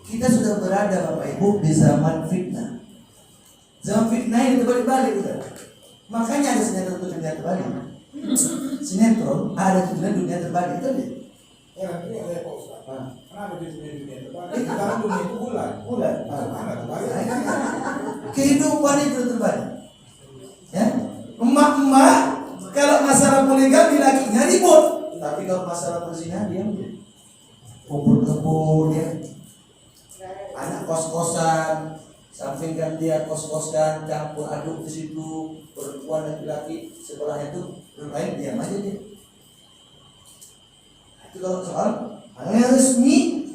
Kita sudah berada Bapak Ibu di zaman fitnah. Zaman fitnah ini terbalik-balik udah. Makanya ada sinetron dunia terbalik. Sinetron ada dunia terbalik itu dia. Ya, ini ada Pak Ustaz. Kenapa di dunia terbalik? Karena dunia itu bulan. Mana terbalik? Kehidupan itu terbalik. Ya, emak-emak kalau masalah poligami lakinya ribut, tapi kalau masalah perzinahan dia kumpul-kumpul ya. Anak kos-kosan, sampingkan dia kos-kosan, campur aduk di situ, perempuan laki-laki sebelahnya itu bermain diam aja dia. Itu kalau soal yang resmi,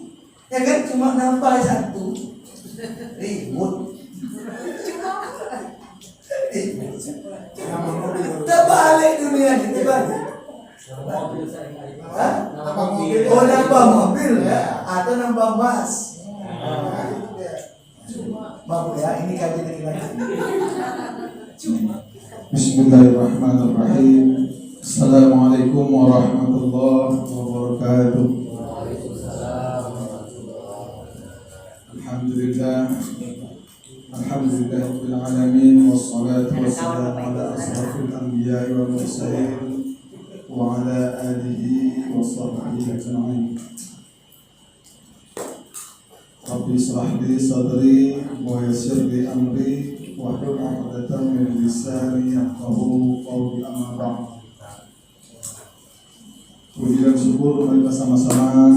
ya kan cuma nambah satu, ribut. Terbalik dunia ini, terbalik. Oh nambah mobil ya, atau nambah emas. Maaf ya, ini kajian lagi. Bismillahirrahmanirrahim. Assalamualaikum warahmatullahi wabarakatuh. Alhamdulillahirabbil alamin wassalatu wassalamu ala asrofil anbiya'i wal mursalin wa ala alihi wa sahbihi ajma'in. Rabbi ishrah li sadri wa yassir li amri wahlul 'uqdatam min lisani yafqahu qawli, amma ba'd. Puji dan syukur mari bersama-sama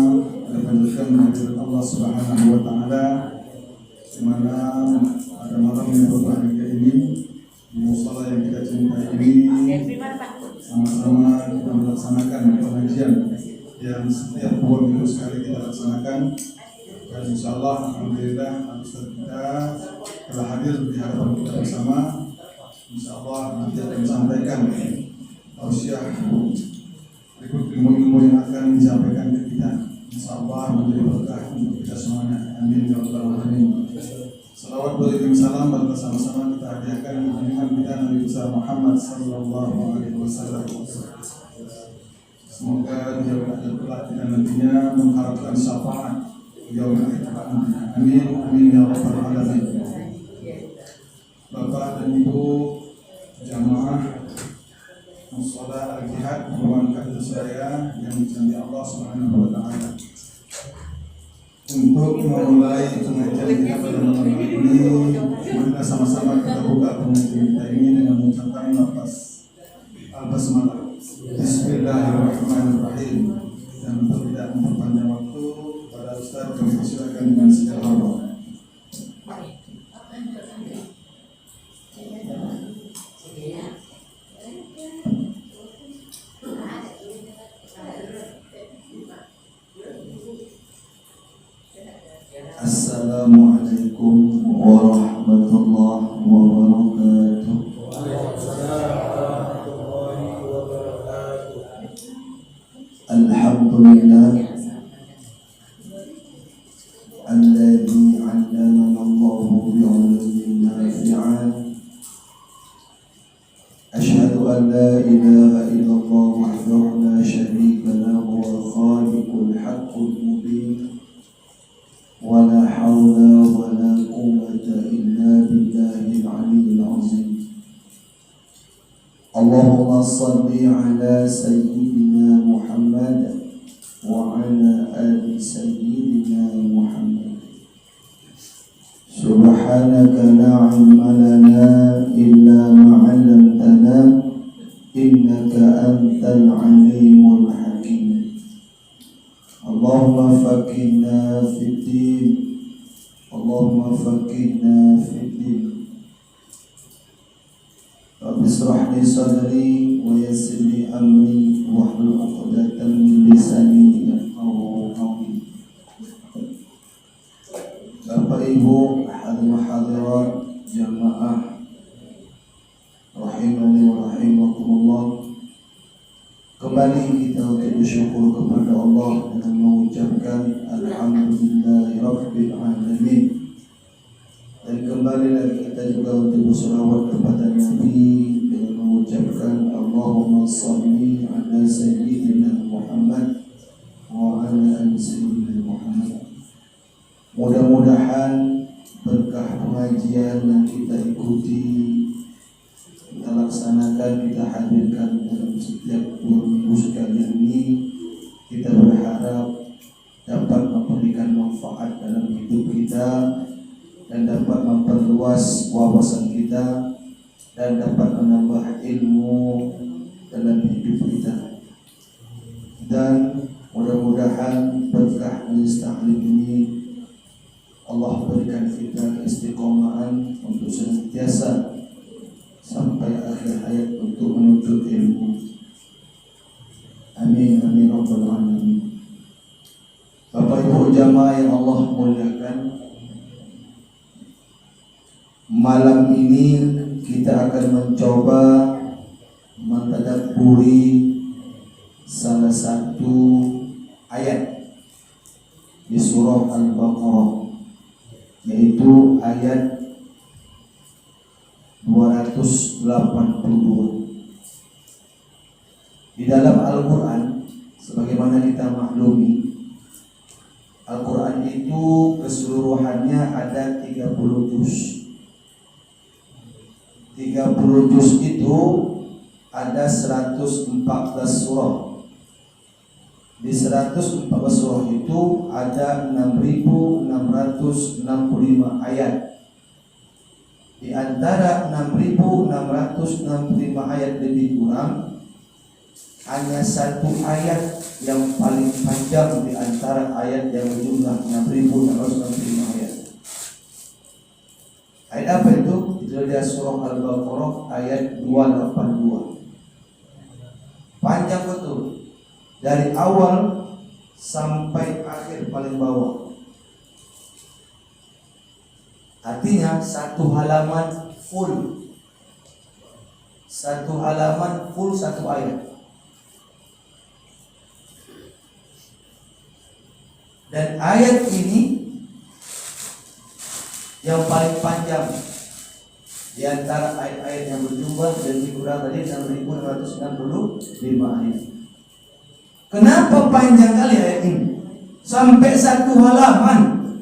kita panjatkan kehadirat Allah Subhanahu wa taala di mana pada malam yang berbahagia ini di musala yang kita cintai ini sama-sama kita melaksanakan pengajian yang setiap minggu sekali kita laksanakan. Dan insyaallah alhamdulillah Ustaz kita telah hadir di hadapan kita bersama. Insyaallah nanti akan disampaikan tausiah berikut ilmu-ilmu yang akan disampaikan ke kita. Insyaallah menjadi berkah untuk kita semuanya. Amin ya rabbal alamin. Salawat beriring salam bersama-sama kita hadiahkan junjungan kita Nabi besar Muhammad sallallahu alaihi wasallam. Semoga dia berada di nantinya mengharapkan syafaat yaumul akhir. Amin amin ya rabbal alamin. Bapak dan Ibu jamaah mushola al-jihad, permohonan saya yang dicintai Allah Subhanahu wa taala. Untuk memulai pengajian kita pada malam ini, mari sama-sama kita buka pengajian kita ini dengan mengucapkan lafaz al-basmalah. Bismillahirrahmanirrahim. Dan untuk tidak memperpanjang waktu, pada Ustaz kami persilakan dengan segala hormat. Assalamualaikum warahmatullahi wabarakatuh. Alhamdulillah alladzi 'allamana Allahu bi'ulumin nafi'at. Asyhadu an la ilaha illallah wahdahu la syarika lahu wal khaliqul haqqul mubin. ولا حول ولا قوة إلا بالله العلي العظيم. اللهم صل على سيدنا محمد وعلى آل سيدنا محمد. سبحانك لا علم لنا إلا ما علمتنا إنك أنت العليم الحكيم. اللهم فقهنا في الدين. اللهم فقهنا في الدين. رب اشرح لي صدري ويسر لي أمري واحلل عقدة من لساني يفقهوا قولي. Bapak Ibu hadirin hadirat jamaah rahimani wa rahimakumullah. Kembali kita untuk bersyukur kepada Allah dengan mengucapkan Alhamdulillahirabbil alamin. Dan kembali lagi kita juga untuk berselawat kepada Nabi dengan mengucapkan Allahumma shalli ala sayyidina Muhammad wa ala ali sayyidina Muhammad. Mudah-mudahan mudah-mudahan berkah pengajian yang kita ikuti, kita laksanakan, kita hadirkan dalam setiap 2 minggu sekali ini, kita berharap dapat memberikan manfaat dalam hidup kita dan dapat memperluas wawasan kita dan dapat menambah ilmu dalam hidup kita. Dan mudah-mudahan berkah majelis taklim ini Allah berikan kita keistiqomahan untuk senantiasa sampai akhir hayat untuk menuntut ilmu. Amin amin rabbal alamin. Bapak Ibu jamaah yang Allah muliakan, malam ini kita akan mencoba mentadabburi salah satu ayat di surah Al-Baqarah, yaitu ayat 282. Di dalam Al-Quran, sebagaimana kita maklumi, Al-Quran itu keseluruhannya ada 30 juz. 30 juz itu ada 114 surah. Di 114 surah itu ada 6.665 ayat. Di antara 6.665 ayat lebih kurang, hanya satu ayat yang paling panjang di antara ayat yang berjumlah 6.665 ayat. Ayat apa itu? Itu adalah surah Al-Baqarah ayat 282. Panjang betul, dari awal sampai akhir paling bawah. Artinya satu halaman full. Satu halaman full satu ayat. Dan ayat ini yang paling panjang di antara ayat-ayat yang berjumlah dan dikurang tadi 6.665 ayat. Kenapa panjang kali ayat ini? Sampai satu halaman.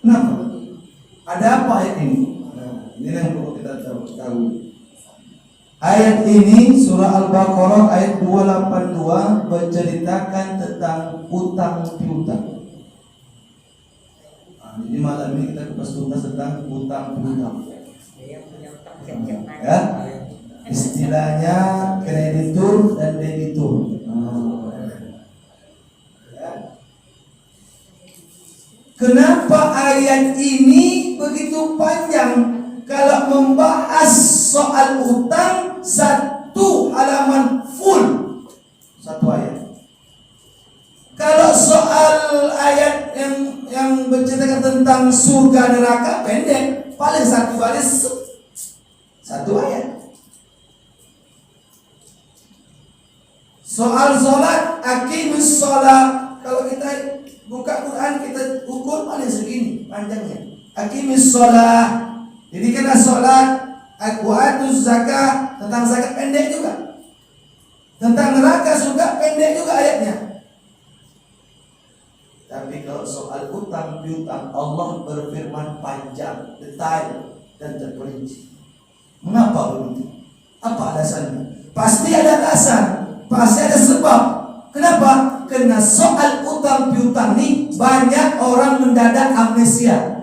Kenapa? Ada apa ayat ini? Nah, ini yang perlu kita tahu. Ayat ini surah Al-Baqarah ayat 282 menceritakan tentang utang piutang. Nah, jadi malam ini kita kupas tuntas tentang utang piutang. Ya, istilahnya kreditur dan debitur. Ya. Kenapa ayat ini begitu panjang? Kalau membahas soal utang, satu halaman full, satu ayat. Kalau soal ayat yang bercerita tentang surga neraka, pendek, paling satu baris, satu ayat. Soal sholat, aqimus sholat, kalau kita buka Quran kita ukur paling segini panjangnya. Aqimus sholat, jadi kena sholat, atuz zakat, tentang zakat pendek juga. Tentang neraka surga pendek juga ayatnya. Tapi kalau soal utang piutang, Allah berfirman panjang, detail dan terperinci. Mengapa begitu? Apa alasannya? Pasti ada alasan, pasti ada sebab. Kenapa? Karena soal utang piutang ini banyak orang mendadak amnesia.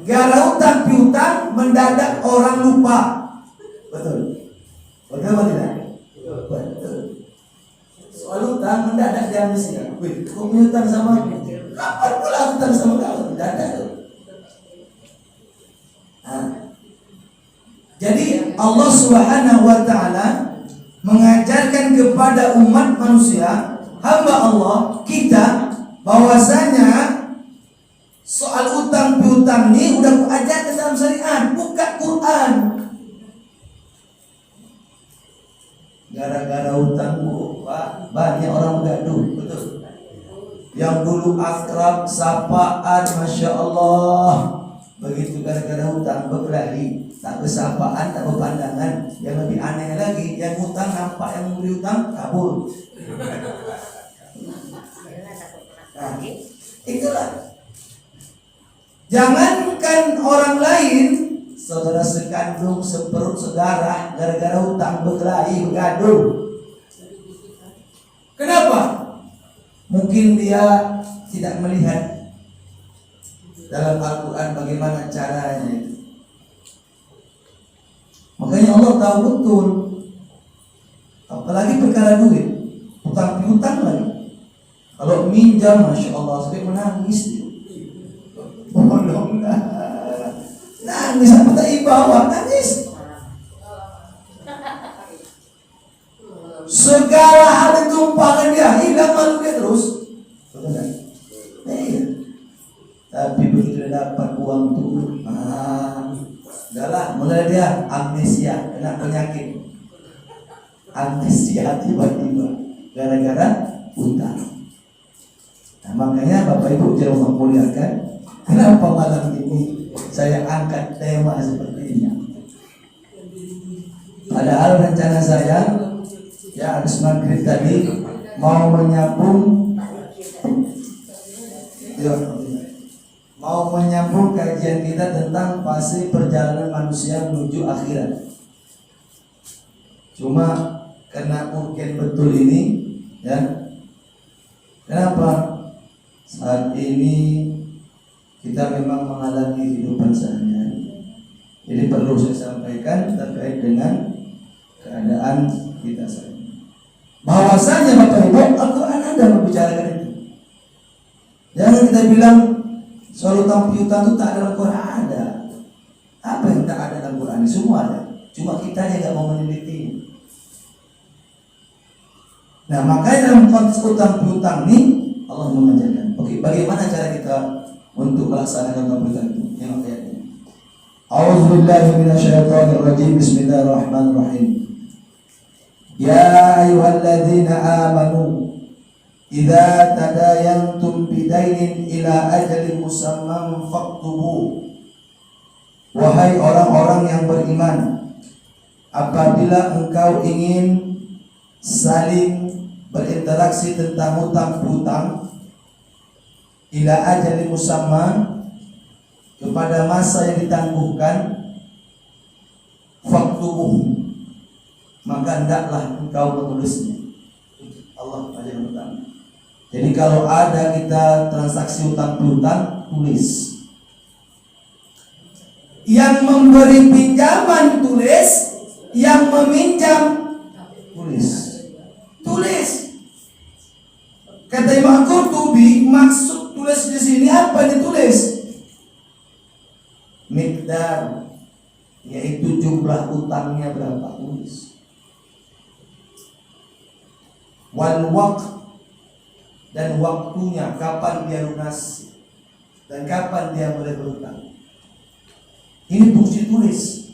Gara utang piutang mendadak orang lupa. Betul? Betul atau tidak? Betul. Soal utang mendadak dia amnesia. Wih, kau piutang sama aku? Kapan pula utang sama kau? Mendadak tuh. Nah, jadi Allah Subhanahu wa Ta'ala mengajarkan kepada umat manusia, hamba Allah, kita, bahwasanya soal utang piutang ini udah kuajarkan dalam syariat, buka Quran. Gara-gara utang Pak, banyak orang gaduh, betul. Yang dulu akrab, sapaan, masya Allah, begitu gara-gara utang berkelahi, tak bersapaan, tak berpandangan. Yang lebih aneh lagi, yang utang nampak yang memberi utang kabur. Jangankan orang lain, saudara sekandung, seperut, sedarah, gara-gara hutang berkelahi, bergaduh. Kenapa? Mungkin dia tidak melihat dalam Al-Quran bagaimana caranya. Makanya Allah tahu betul. Apalagi perkara duit, hutang piutang lagi. Kalau minjam, masya Allah, sampai menangis dia. Bodoh, nangis apa tak ibawa, nangis. Segala hal ditumpahkan dia, hilang malu dia terus. Betul kan? Iya. Tapi begitu dia dapat uang tuh, udahlah, mulai dia amnesia, kena penyakit. Amnesia tiba-tiba gara-gara utang. Nah, makanya Bapak Ibu jauh memuliakan, kenapa malam ini saya angkat tema seperti ini? Padahal rencana saya ya habis maghrib tadi mau menyambung kajian kita tentang fase perjalanan manusia menuju akhirat. Cuma karena mungkin betul ini ya, kenapa saat ini kita memang mengalami kehidupan sehari-hari. Jadi perlu saya sampaikan terkait dengan keadaan kita saat ini. Bahwasanya Bapak Ibu, Al-Quran ada membicarakan itu. Jangan kita bilang soal utang piutang itu tak ada dalam Quran, ada. Apa yang tak ada dalam Quran? Semua ada. Cuma kita yang nggak mau meneliti. Nah, makanya dalam konteks utang piutang ini Allah mengajarkan. Oke, bagaimana cara kita untuk melaksanakan utang piutang itu? Yang ayatnya. A'udzubillahi minasyaitonirrajim. Bismillahirrahmanirrahim. Ya ayyuhalladzina amanu idza tadayantum bidainin ila ajalin musamman faktubu. Wahai orang-orang yang beriman, apabila engkau ingin saling berinteraksi tentang hutang piutang ila ajalin musamman, kepada masa yang ditangguhkan, faktubu, maka hendaklah engkau menulisnya. Allah ajar pertama. Jadi kalau ada kita transaksi hutang piutang, tulis. Yang memberi pinjaman tulis, yang meminjam tulis. Tulis. Kata Imam Qurtubi, maksud tulis di sini apa ditulis? Miqdar, yaitu jumlah utangnya berapa, tulis. Wal waqt, dan waktunya, kapan dia lunas dan kapan dia boleh berutang. Ini fungsi tulis.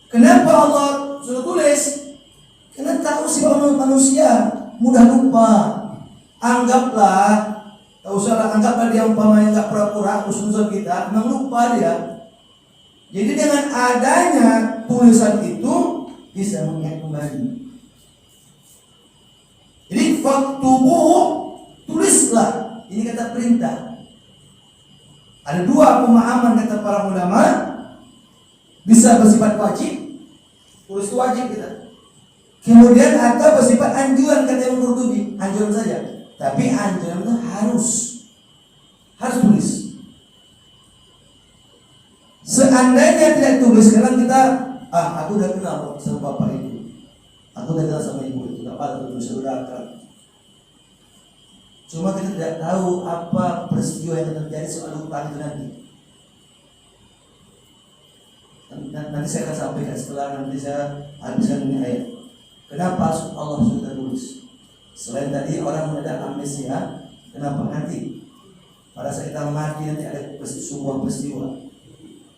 Kenapa Allah suruh tulis? Karena tahu si manusia mudah lupa. Anggaplah, anggaplah dia umpamanya nggak pura-pura usul kita, memang lupa dia. Jadi dengan adanya tulisan itu bisa mengingat kembali. Jadi faktubuhu, tulislah. Ini kata perintah. Ada dua pemahaman kata para ulama. Bisa bersifat wajib, tulis itu wajib kita. Kemudian atau bersifat anjuran, kata Imam Qurtubi, anjuran saja. Tapi anjuran itu harus tulis. Seandainya tidak tulis, sekarang kita, aku udah kenal sama bapak itu, aku udah kenal sama ibu itu, tak apa tulis, sudah akrab. Cuma kita tidak tahu apa peristiwa yang terjadi soal hutang itu nanti. Nanti saya akan sampaikan setelah nanti saya habiskan ini ayat. Kenapa Allah sudah tulis? Selain tadi orang mendadak amnesia, kenapa nanti pada saat kita mati nanti ada sebuah peristiwa?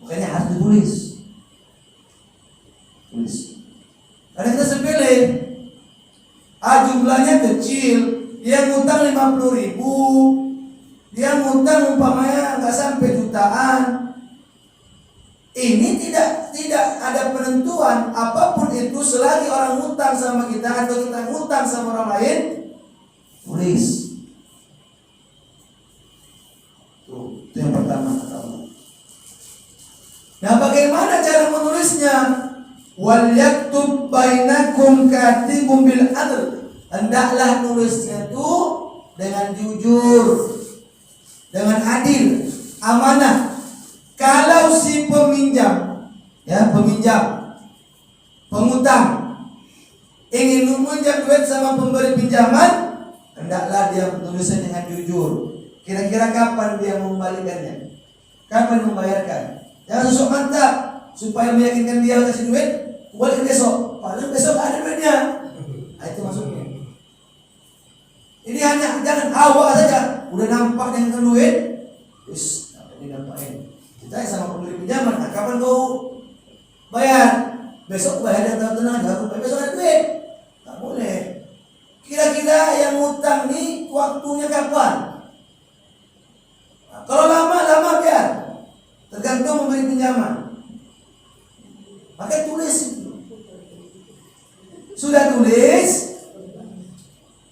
Makanya harus ditulis. Tulis. Karena kita sepele, jumlahnya kecil. Dia ngutang 50.000, dia ngutang umpamanya nggak sampai jutaan. Ini tidak ada penentuan apapun itu, selagi orang ngutang sama kita atau kita ngutang sama orang lain, tulis. Tuh, itu Wal yaktub bainakum katibun bil adl. Hendaklah nulisnya itu dengan jujur, dengan adil, amanah. Kalau si peminjam, ya peminjam, pengutang ingin meminjam duit sama pemberi pinjaman, hendaklah dia menulisnya dengan jujur. Kira-kira kapan dia mengembalikannya? Kapan membayarkan? Jangan sosok mantap supaya meyakinkan dia kasih duit, balik besok. Padahal besok ada duitnya. Nah, itu maksudnya. Ini hanya jangan awal saja. Udah nampak dengan duit, terus apa ini nampaknya? Kita sama pemberi pinjaman. Nah, kapan kau bayar? Besok bayar dan tenang. Besok ada duit. Tak boleh. Kira-kira yang ngutang nih waktunya kapan? Nah, kalau lama biar. Tergantung memberi pinjaman. Maka tulis itu. Sudah tulis,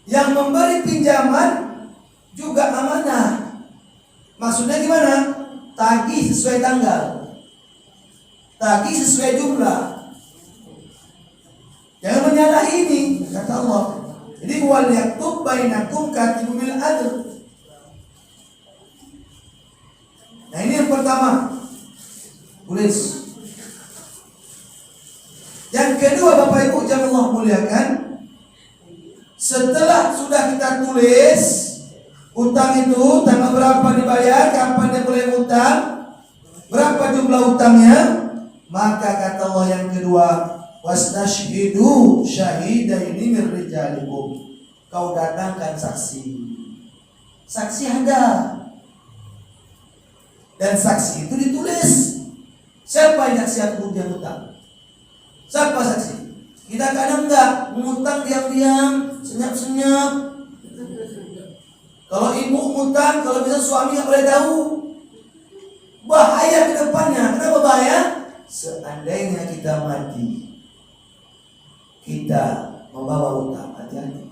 yang memberi pinjaman juga amanah. Maksudnya gimana? Tagih sesuai tanggal, tagih sesuai jumlah. Jangan menyalahi ini, kata Allah. Jadi wal yaktub bainakum katibun bil adl. Nah, ini yang pertama, tulis. Yang kedua, Bapak Ibu yang Allah muliakan, setelah sudah kita tulis utang itu tanggal berapa dibayar, kapan dia boleh utang, berapa jumlah utangnya, maka kata Allah yang kedua, wastashhidu syahidaini min rijalikum. Kau datangkan saksi. Saksi ada. Dan saksi itu ditulis. Siapa yang saksi aku dia utang? Siapa saksi? Kita kadang enggak mengutang diam-diam, senyap-senyap. Kalau ibu ngutang, kalau bisa suami nggak boleh tahu. Bahaya ke depannya. Kenapa bahaya? Seandainya kita mati, kita membawa utang, hati-hati.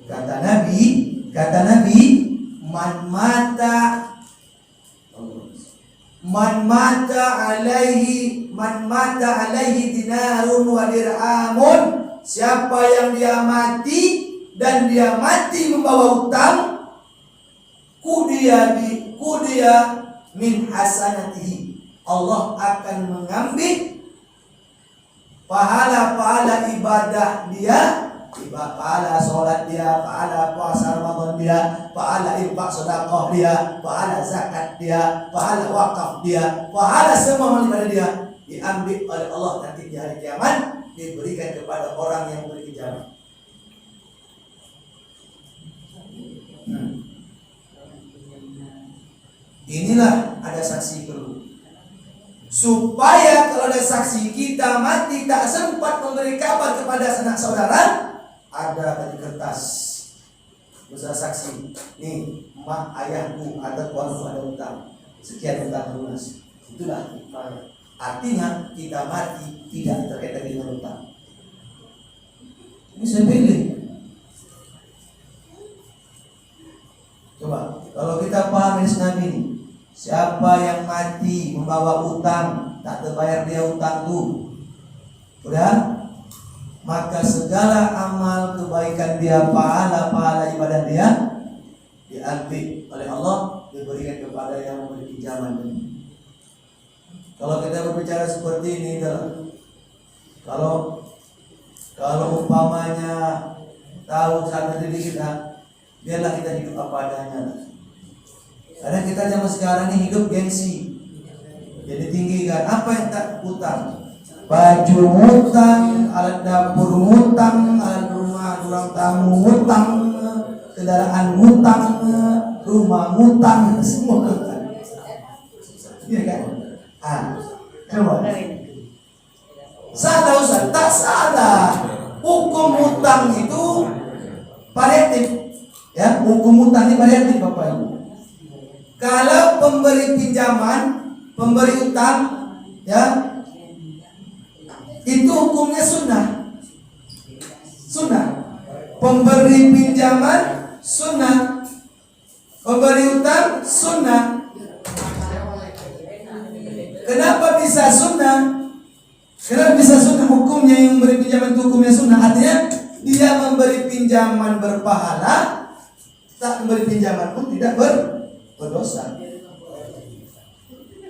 Kata Nabi, man mata alaihi dinarun wa dirhamun. Siapa yang dia mati dan dia mati membawa utang, kudiya min hasanatihi. Allah akan mengambil pahala-pahala ibadah dia, pahala sholat dia, pahala puasa Ramadan dia, pahala infak sedekah dia, pahala zakat dia, pahala wakaf dia, pahala semua ibadah dia diambil oleh Allah nanti di hari kiamat, diberikan kepada orang yang memberi pinjaman. Inilah ada saksi perlu. Supaya kalau ada saksi kita mati tak sempat memberi kabar kepada sanak saudara, ada tadi kertas besar saksi. Nih, mak ayahku atau keluarga ada utang. Sekian utang lunas. Itulah kifayah. Artinya kita mati tidak terkait dengan utang. Ini saya pilih. Coba, kalau kita paham hadis Nabi ini, siapa yang mati membawa utang, tak terbayar dia utang itu, udah, maka segala amal kebaikan dia, pahala ibadah dia diambil oleh Allah, diberikan kepada yang memberi pinjaman ini. Kalau kita berbicara seperti ini, kalau umpamanya tahu cara diri kita, biarlah kita hidup apa adanya. Karena kita zaman sekarang ini hidup gengsi, jadi tinggi kan. Apa yang tak utang? Baju ngutang, alat dapur ngutang, alat rumah ruang tamu ngutang, kendaraan ngutang, rumah ngutang, semua ngutang. Iya kan? Coba. Salah Ustaz? Tak salah. Hukum hutang itu variatif. Ya, hukum hutang ini variatif Bapak Ibu. Kalau pemberi pinjaman, pemberi utang, ya, itu hukumnya sunnah. Pemberi pinjaman sunnah, pemberi utang sunnah. Kenapa bisa sunnah? Kenapa bisa sunnah? Hukumnya yang memberi pinjaman itu hukumnya sunnah. Artinya dia memberi pinjaman berpahala, tak memberi pinjaman pun tidak berdosa.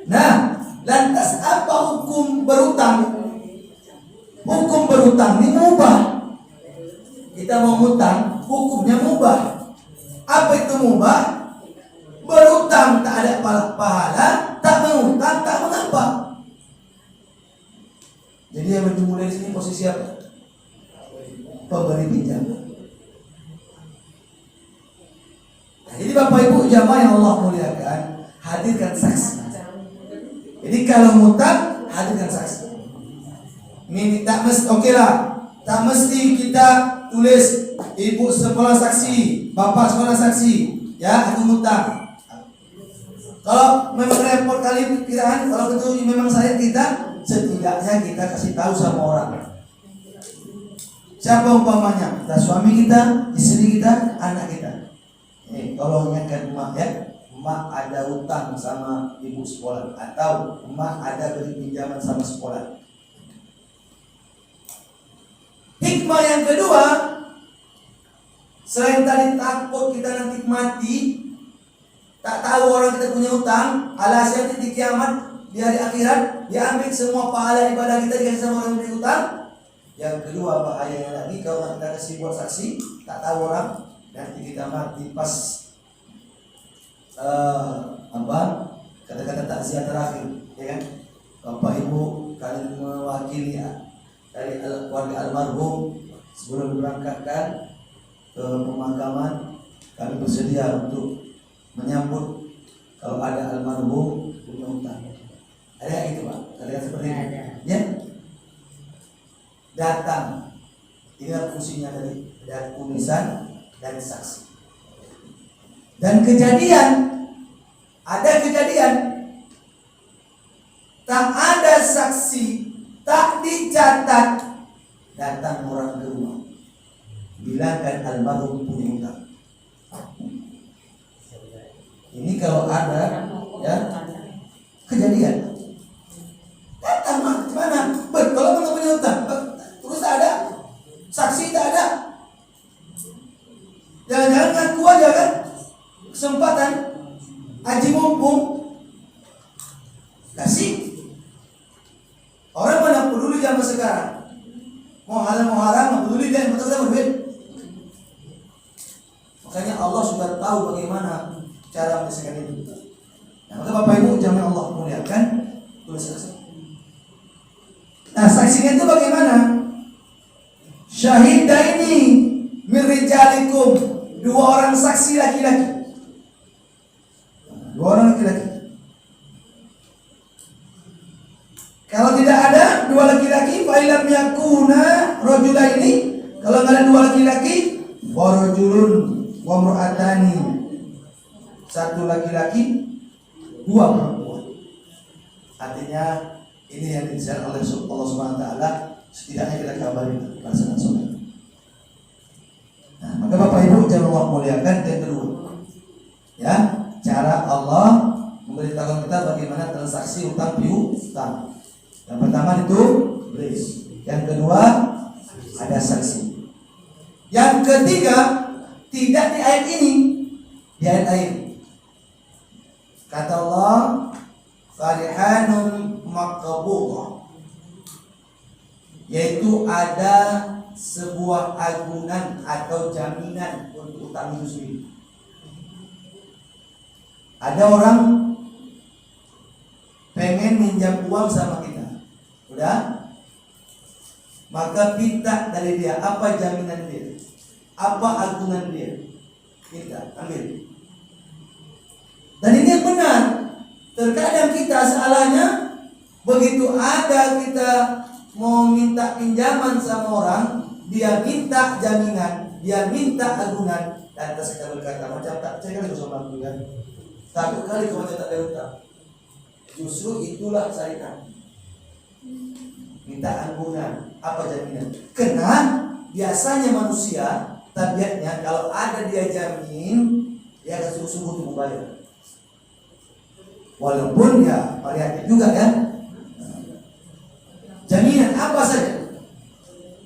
Nah, lantas apa hukum berutang? Hukum berutang ini mubah. Kita mau hutang, hukumnya mubah. Apa itu mubah? Berutang tak ada pahala, tak mengutang tak mengapa. Jadi yang dimulai di sini posisi apa? Pemberi pinjaman. Nah, jadi Bapak Ibu jamaah yang Allah muliakan, hadirkan saksi. Jadi kalau ngutang, hadirkan saksi. Ini tak mesti, oke lah, tak mesti kita tulis ibu sekolah saksi, bapak sekolah saksi, ya aku ngutang. Kalau memang repot kali pikiran, kalau betul memang saya kita, setidaknya kita kasih tahu sama orang. Siapa umpamanya? Kita suami kita, istri kita, anak kita. Tolong ingatkan emak ya, emak ada utang sama ibu sekolah, atau emak ada beri pinjaman sama sekolah. Hikmah yang kedua, selain tadi takut kita nanti mati, tak tahu orang kita punya utang, alhasil di kiamat, di hari akhirat diambil semua pahala ibadah kita dikasih sama orang yang beri utang. Yang kedua bahayanya lagi, kalau kita kasih buat saksi, tak tahu orang, nanti kita mati pas kata-kata takziah terakhir, ya kan? Bapak Ibu kalian mewakili dari keluarga almarhum sebelum diberangkatkan ke pemakaman, kami bersedia untuk menyambut kalau ada almarhum punya utang. Ada gitu Pak? Kalian seperti itu? Ya? Datang. Inilah fungsinya dari tulisan dan saksi. Dan ada kejadian tak ada saksi, tak dicatat, datang orang ke rumah, bilangkan almarhum punya utang. Ini kalau ada ya kejadian, datang mana? Kalau nggak punya utang, terus ada saksi tak ada, jangan-jangan ngaku aja kan? Kesempatan aji mumpung kasih. Orang mana peduli zaman sekarang, mau halal mau haram, mau peduli dia yang betul-betul berduit. Makanya Allah sudah tahu bagaimana cara menyelesaikan itu. Nah, maka Bapak Ibu jamaah Allah muliakan, tulis saksi. Nah, saksinya itu bagaimana? Syahidaini min rijalikum, dua orang saksi laki-laki. Dua orang laki-laki. Kalau tidak ada dua laki-laki, fa illam yakuna rajulaini, kalau enggak ada dua laki-laki, wa rajulun wa imra'atani, satu laki-laki, dua perempuan. Artinya ini yang disarankan oleh Allah Subhanahu wa taala, setidaknya kita kabari kepada saudara. Nah, maka Bapak Ibu jangan Allah muliakan yang kedua. Ya, cara Allah memberitahu kita bagaimana transaksi utang piutang. Yang pertama itu bris, yang kedua ada saksi, yang ketiga tidak di ayat ini, di ayat lain. Kata Allah, farihanun maqbudah, yaitu ada sebuah agunan atau jaminan untuk utang itu sendiri. Ada orang pengen minjam uang sama kita, udah, maka minta dari dia apa jaminan dia, apa agunan dia, kita ambil. Dan ini yang benar. Terkadang kita salahnya, begitu ada kita mau minta pinjaman sama orang, dia minta jaminan, dia minta agunan, lantas kita berkata macam tak percaya kali sama aku kan, takut kali kau macam tak ada utang. Justru itulah syariat. Minta agunan, apa jaminan? Karena biasanya manusia tabiatnya kalau ada dia jamin, dia akan sungguh-sungguh untuk membayar. Walaupun ya variatif juga kan. jaminan apa saja.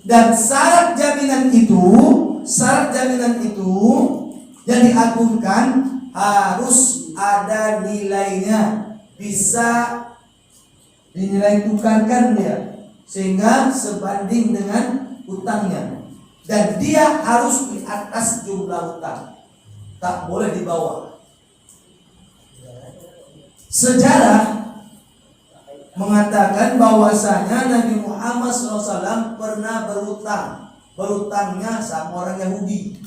Dan syarat jaminan itu yang diagungkan harus ada nilainya, bisa dinilai tukarkan dia sehingga sebanding dengan utangnya, dan dia harus di atas jumlah utang, tak boleh di bawah. Sejarah mengatakan bahwasanya Nabi Muhammad SAW pernah berutangnya sama orang Yahudi.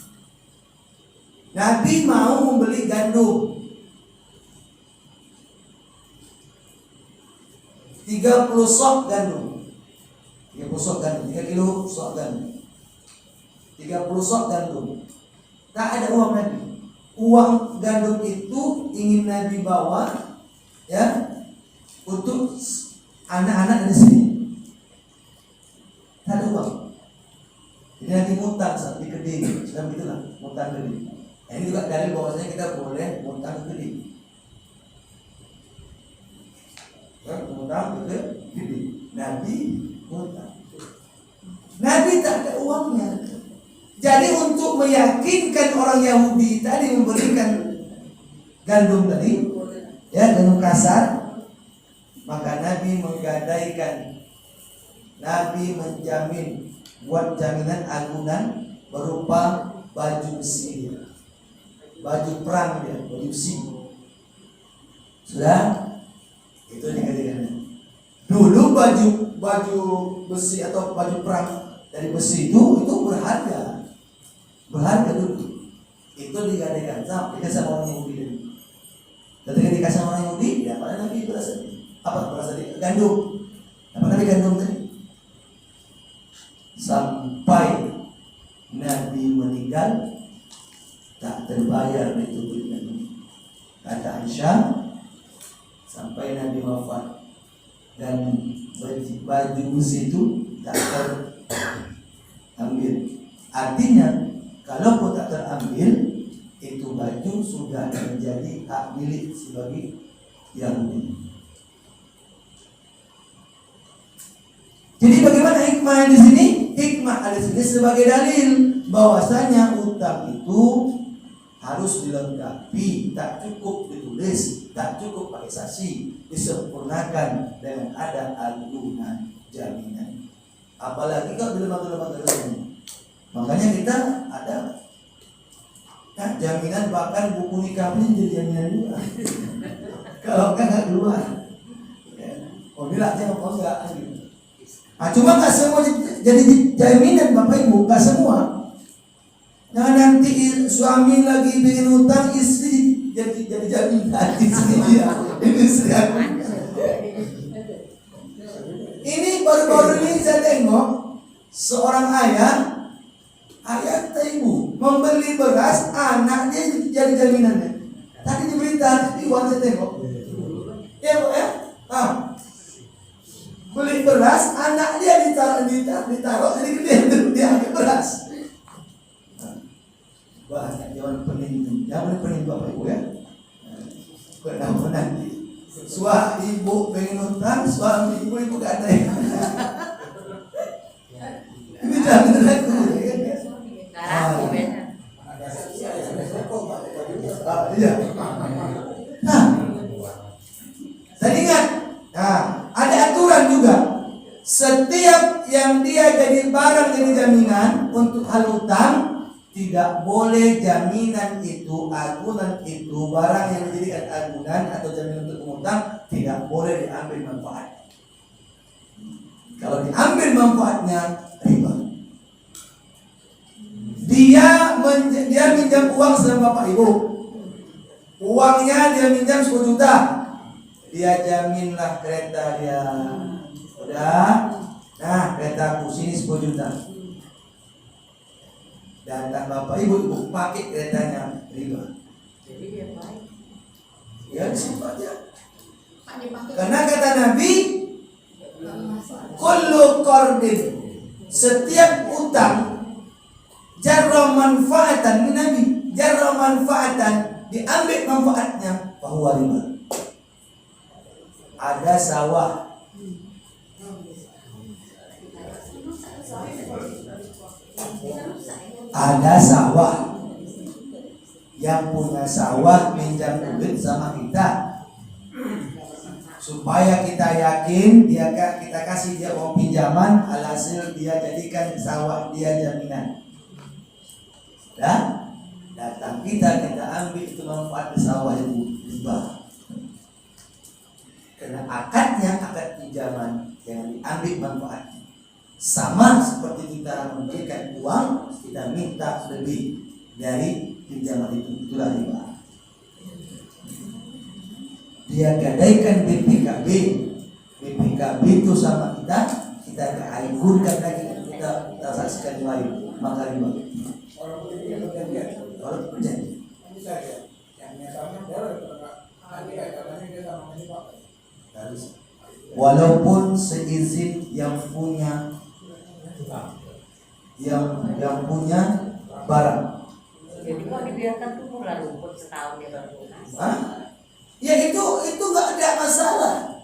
Nabi mau membeli gandum 30 sok gandum, 3 kilo sok gandum, 30 sok gandum. Tak ada uang Nabi. Uang gandum itu ingin Nabi bawa, ya, untuk anak-anak di sini. Tak ada uang. Jadi Nabi mutang saat di Kediri, sudah begitulah, mutang Kediri. Nah, ini juga dalil bahwasanya kita boleh mutang Kediri. Mutang Kediri. Nabi mutang. Nabi tak ada uangnya. Jadi untuk meyakinkan orang Yahudi tadi memberikan gandum tadi, ya, gandum kasar, maka Nabi menggadaikan, Nabi menjamin, buat jaminan agunan berupa baju besi, baju perang dia, baju besi. Sudah, itu dikatakan. Dulu baju besi atau baju perang dari besi itu berharga dulu. Itu digadaikan sama orang Yahudi dulu. Ketika dikasih sama orang Yahudi, ya pada Nabi berasa gandum. Apa Nabi gandum tadi? Sampai Nabi meninggal tak terbayar itu gandum. Kata Aisyah, sampai Nabi wafat dan baju besi itu tak terambil. Artinya kalau pun tak terambil, itu baju sudah menjadi hak milik sebagai Yahudi. Jadi bagaimana hikmah di sini? Hikmah di sini sebagai dalil bahwasanya utang itu harus dilengkapi, tak cukup ditulis, tak cukup pakai saksi, disempurnakan dengan ada agunan jaminan. Apalagi kalau di lembaga-lembaga resmi. Makanya kita ada jaminan, bahkan buku nikah pun jadi jaminan juga. Kalau kan nggak keluar, oh bilang aja apa enggak gitu. Cuma nggak semua jadi jaminan Bapak Ibu, nggak semua. Nah nanti suami lagi bikin utang, istri jadi jaminan di sini dia. Ini istri aku. Ini baru-baru ini saya tengok seorang ayah ibu membeli beras, anaknya jadi jaminannya. Tadi di berita di saya tengok. Ya Bu ya. Beli beras, anak dia ditaruh jadi dia ambil beras. Banyak jangan pening Bapak Ibu ya. Kenapa nanti suami ibu pengen utang, suami ibu gak ada. Ini jaminan aku. Iya. Saya ingat. Ada aturan juga. Setiap yang dia jadi barang jadi jaminan untuk hal utang, tidak boleh jaminan itu, agunan itu, barang yang dijadikan agunan atau jaminan untuk pengutang, tidak boleh diambil manfaat. Kalau diambil manfaatnya, riba. Dia minjam uang sama Bapak Ibu. Uangnya dia minjam 10 juta. Dia jaminlah kereta dia. Udah. Nah, keretaku sini 10 juta. Datang Bapak Ibu pakai keretanya, riba. Jadi dia baik. Ya sifatnya. Karena kata Nabi, kullu qardin, setiap utang jarra manfaatan, ini Nabi, jarra manfaatan, diambil manfaatnya, bahwa riba. Ada sawah, Ada sawah. Yang punya sawah minjam duit sama kita, supaya kita yakin kita kasih dia uang pinjaman, alhasil dia jadikan sawah dia jaminan. Dan datang kita ambil itu manfaat di sawah itu riba. Karena akad pinjaman jangan diambil manfaatnya. Sama seperti kita memberikan uang, kita minta lebih dari pinjaman itulah riba. Dia gadaikan BPKB itu sama kita gurkan lagi, kita saksikan lain, maka riba. Orang berjanji. Walaupun seizin yang punya barang. Jadi kok dibiarkan tumbuh lalu pun setahun dia baru lunas. Ya itu nggak ada masalah.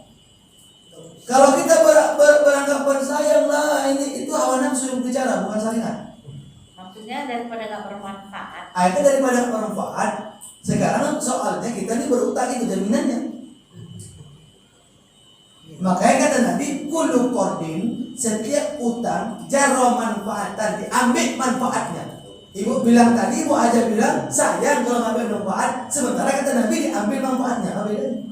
Kalau kita beranggapan sayang lah, itu hawa nafsu yang bicara, bukan saringan. Maksudnya daripada nggak bermanfaat. Itu daripada nggak bermanfaat. Sekarang soalnya kita ini berutang, itu jaminannya. Makanya kata Nabi, kullu qardin, setiap utang jarra manfaatan, diambil manfaatnya. Ibu bilang tadi, Ibu aja bilang sayang kalau ngambil manfaat, sementara kata Nabi diambil manfaatnya. Apa bedanya?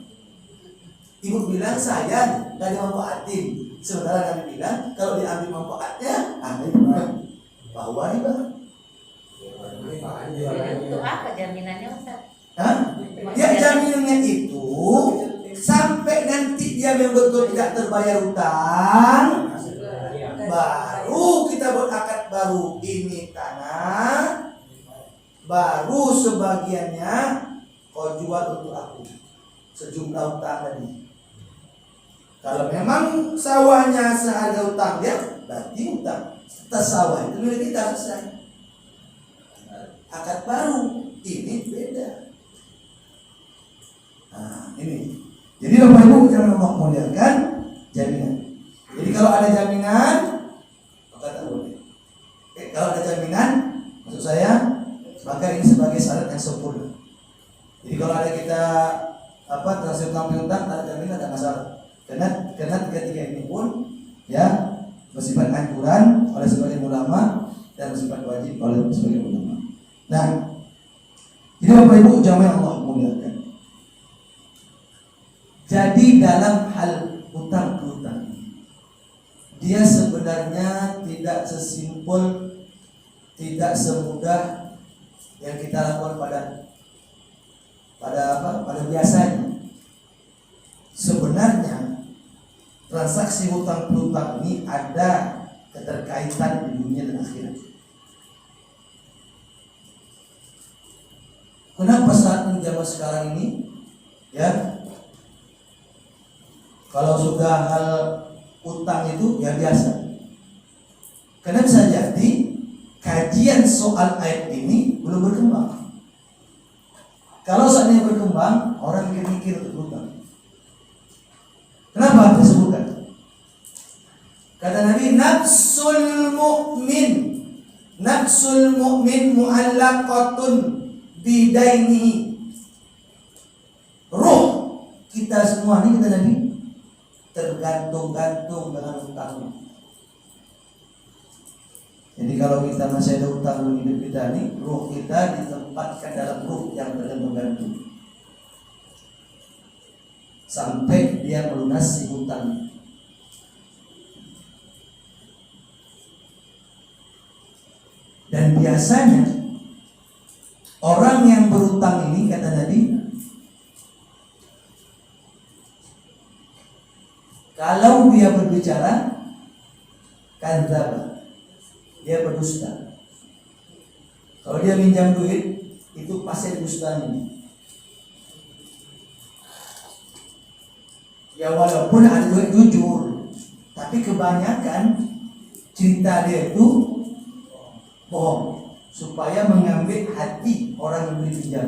Ibu bilang sayang nggak dimanfaatin, sementara Nabi bilang kalau diambil manfaatnya, bahwa riba. Jadi untuk apa jaminannya Ustaz? Ya jaminannya itu sampai nanti dia betul tidak terbayar utang, baru kita buat akad baru, ini tanah, baru sebagiannya kau jual untuk aku sejumlah utang tadi. Kalau memang sawahnya seharga utang dia, berarti utang atas sawah itu milik kita, selesai. Akad baru ini beda. Ini. Jadi Bapak Ibu jangan muliakan jaminan. Jadi kalau ada jaminan, maka tak boleh. Kalau ada jaminan, maksud saya, maka ini sebagai syarat yang sempurna. Jadi kalau ada kita transaksi utang piutang, ada jaminan, ada masalah. Karena tiga-tiga ini pun ya bersifat anjuran oleh sebagian ulama dan bersifat wajib oleh sebagian ulama. Nah, jadi Bapak Ibu jamaah Allah muliakan. Jadi dalam hal utang piutang, dia sebenarnya tidak sesimpel, tidak semudah yang kita lakukan pada biasanya. Sebenarnya transaksi utang piutang ini ada keterkaitan di dunia dan akhirat. Kenapa saat ini zaman sekarang ini, ya, kalau sudah hal utang itu ya biasa. Karena bisa jadi kajian soal ayat ini belum berkembang. Kalau saatnya berkembang, orang mikir untuk berutang. Kenapa disebutkan? Kata Nabi, nafsul mu'min mu'allaqatun bidainihi. Ruh kita semua ini, kata Nabi, tergantung-gantung dengan utangnya. Jadi kalau kita masih ada utang dalam hidup kita ini, ruh kita ditempatkan dalam ruh yang tergantung-gantung sampai dia melunasi hutangnya. Dan biasanya orang yang berutang ini, kata Nabi, kalau dia berbicara kadzdzaba, dia berdusta. Kalau dia minjam duit, itu pasti dustanya. Ya walaupun ada duit jujur, tapi kebanyakan cerita dia itu bohong supaya mengambil hati orang yang beri pinjam.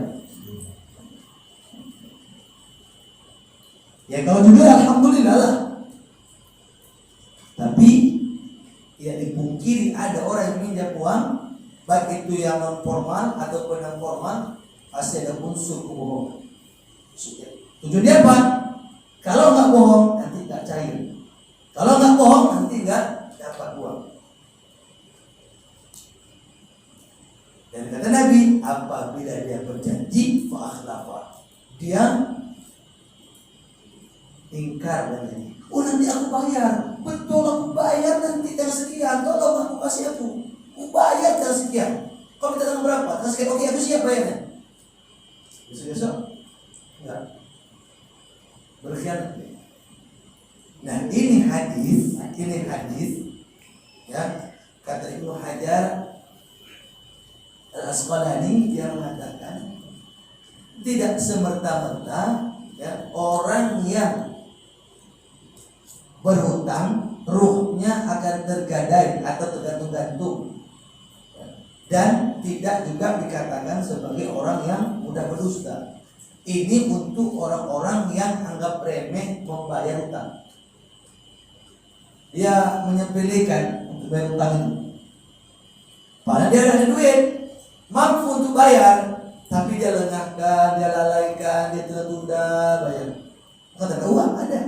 Ya kalau jujur alhamdulillah lah. Tapi tidak dipungkiri ada orang yang minjam uang baik itu yang non formal ataupun yang formal, pasti ada unsur kebohongan. Tujuannya apa? Kalau nggak bohong nanti nggak cair. Kalau nggak bohong nanti nggak dapat uang. Dan kata Nabi, apabila dia berjanji fa'akhlafa, dia ingkar dan ini. Oh nanti aku bayar, betul aku bayar nanti tanggal sekian, tolong aku kasih aku bayar tanggal sekian. Kau minta tanggal berapa? Tanggal sekian, oke aku siap bayarnya. Besok-besok enggak berkhianat. Nah ini hadis ya, kata Ibnu Hajar Al-Asqalani, dia mengatakan tidak semerta-merta ya orang yang berhutang ruhnya akan tergadai atau tergantung-gantung, dan tidak juga dikatakan sebagai orang yang mudah berdusta. Ini untuk orang-orang yang anggap remeh membayar hutang. Dia menyepelekan untuk bayar hutang itu, padahal dia ada duit, mampu untuk bayar, tapi dia lengahkan, dia lalaikan, dia tunda bayar. Kata uang ada.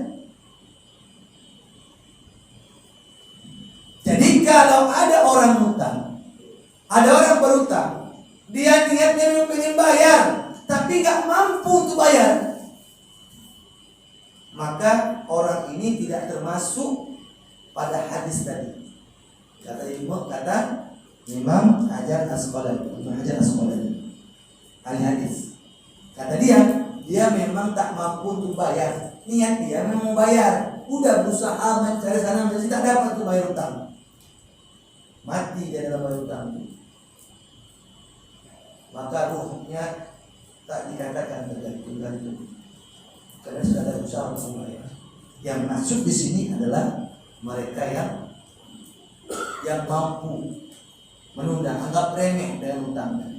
Jadi kalau ada orang hutang, ada orang berhutang, dia niatnya ingin bayar, tapi nggak mampu untuk bayar, maka orang ini tidak termasuk pada hadis tadi. Kata Imam Hajar Asqalani, ahli hadis. Kata dia memang tak mampu untuk bayar. Niat dia memang bayar, udah berusaha mencari sana mencari tak dapat untuk bayar hutang. Mati dia dalam bayar hutang. Maka ruhnya tak dikatakan tergantung, karena sudah ada usaha untuk bayar. Yang maksud di sini adalah mereka yang mampu menunda, anggap remeh dengan hutangnya.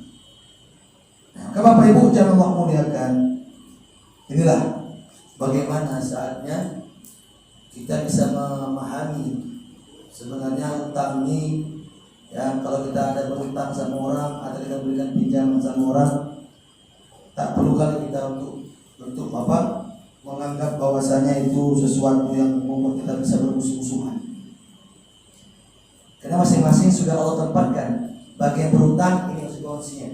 Nah, Bapak Ibu jangan Allah muliakan. Inilah bagaimana saatnya kita bisa memahami sebenarnya hutang ini. Ya, kalau kita ada berhutang sama orang atau kita berikan pinjaman sama orang, tak perlu kali kita untuk menganggap bahwasanya itu sesuatu yang membuat kita bisa bermusuh-musuhan. Karena masing-masing sudah Allah tempatkan. Bagi yang berhutang ini konsekuensinya.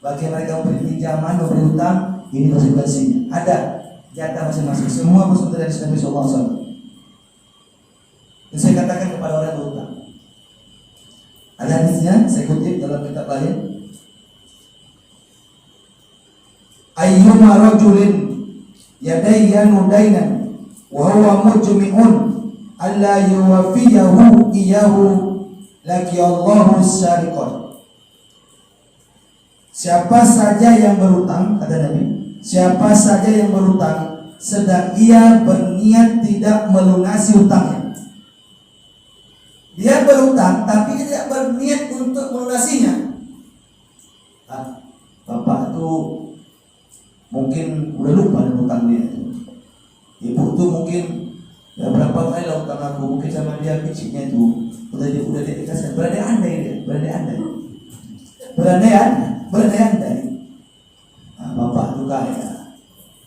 Bagi mereka memberi pinjaman, memberi hutang, ini konsekuensinya. Ada jatah masing-masing. Semua bersumber dari Nabi Sallallahu Alaihi Wasallam. Dan saya katakan kepada orang yang berhutang. Ada hadisnya, saya kutip dalam kitab lain. Ayyuma rajulin yadayyanu dainan wa huwa mujmi'un alla yuwafiyahu iyahu laki Allahu syariqan. Siapa saja yang berhutang, kata Nabi, siapa saja yang berhutang sedang ia berniat tidak melunasi hutangnya. Dia berhutang tapi dia tidak berniat untuk melunasinya. Bapak itu mungkin udah lupa dengan hutang dia. Ibu tuh mungkin ya berapa kali lah hutang aku, mungkin sama dia kecilnya tuh udah dia dikasih. Berandai. Bapak tuh kaya,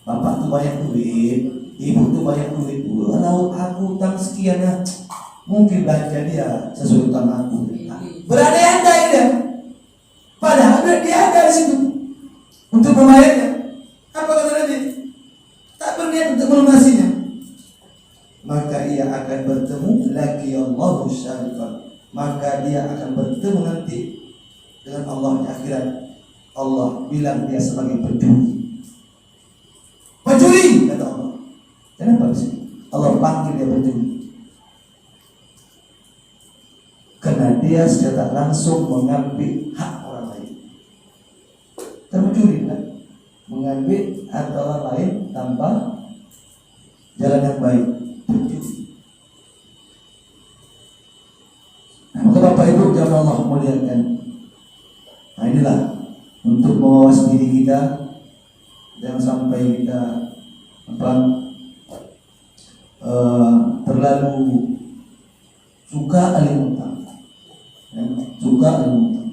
bapak tuh banyak duit, ibu tuh banyak duit. Kalau aku hutang sekian ya, mungkin belanja dia sesuai hutang aku. Berandai-andai dia, padahal dia ada di situ untuk membayarnya. Apa kata Nabi? Tak berniat untuk melunasinya. Maka ia akan bertemu lagi Allah syariqan. Maka dia akan bertemu nanti dengan Allah di akhirat. Allah bilang dia sebagai pencuri. Pencuri kata Allah. Kenapa sih? Allah panggil dia pencuri. Karena dia secara langsung mengambil hak orang lain. Terpencuri kan? Mengambil hak orang lain tanpa jalan yang baik. Pencuri. Nah, maka Bapak Ibu jamaah Allah muliakan. Nah inilah untuk mengawas diri kita, jangan sampai kita terlalu suka alim hutang, suka alim hutang.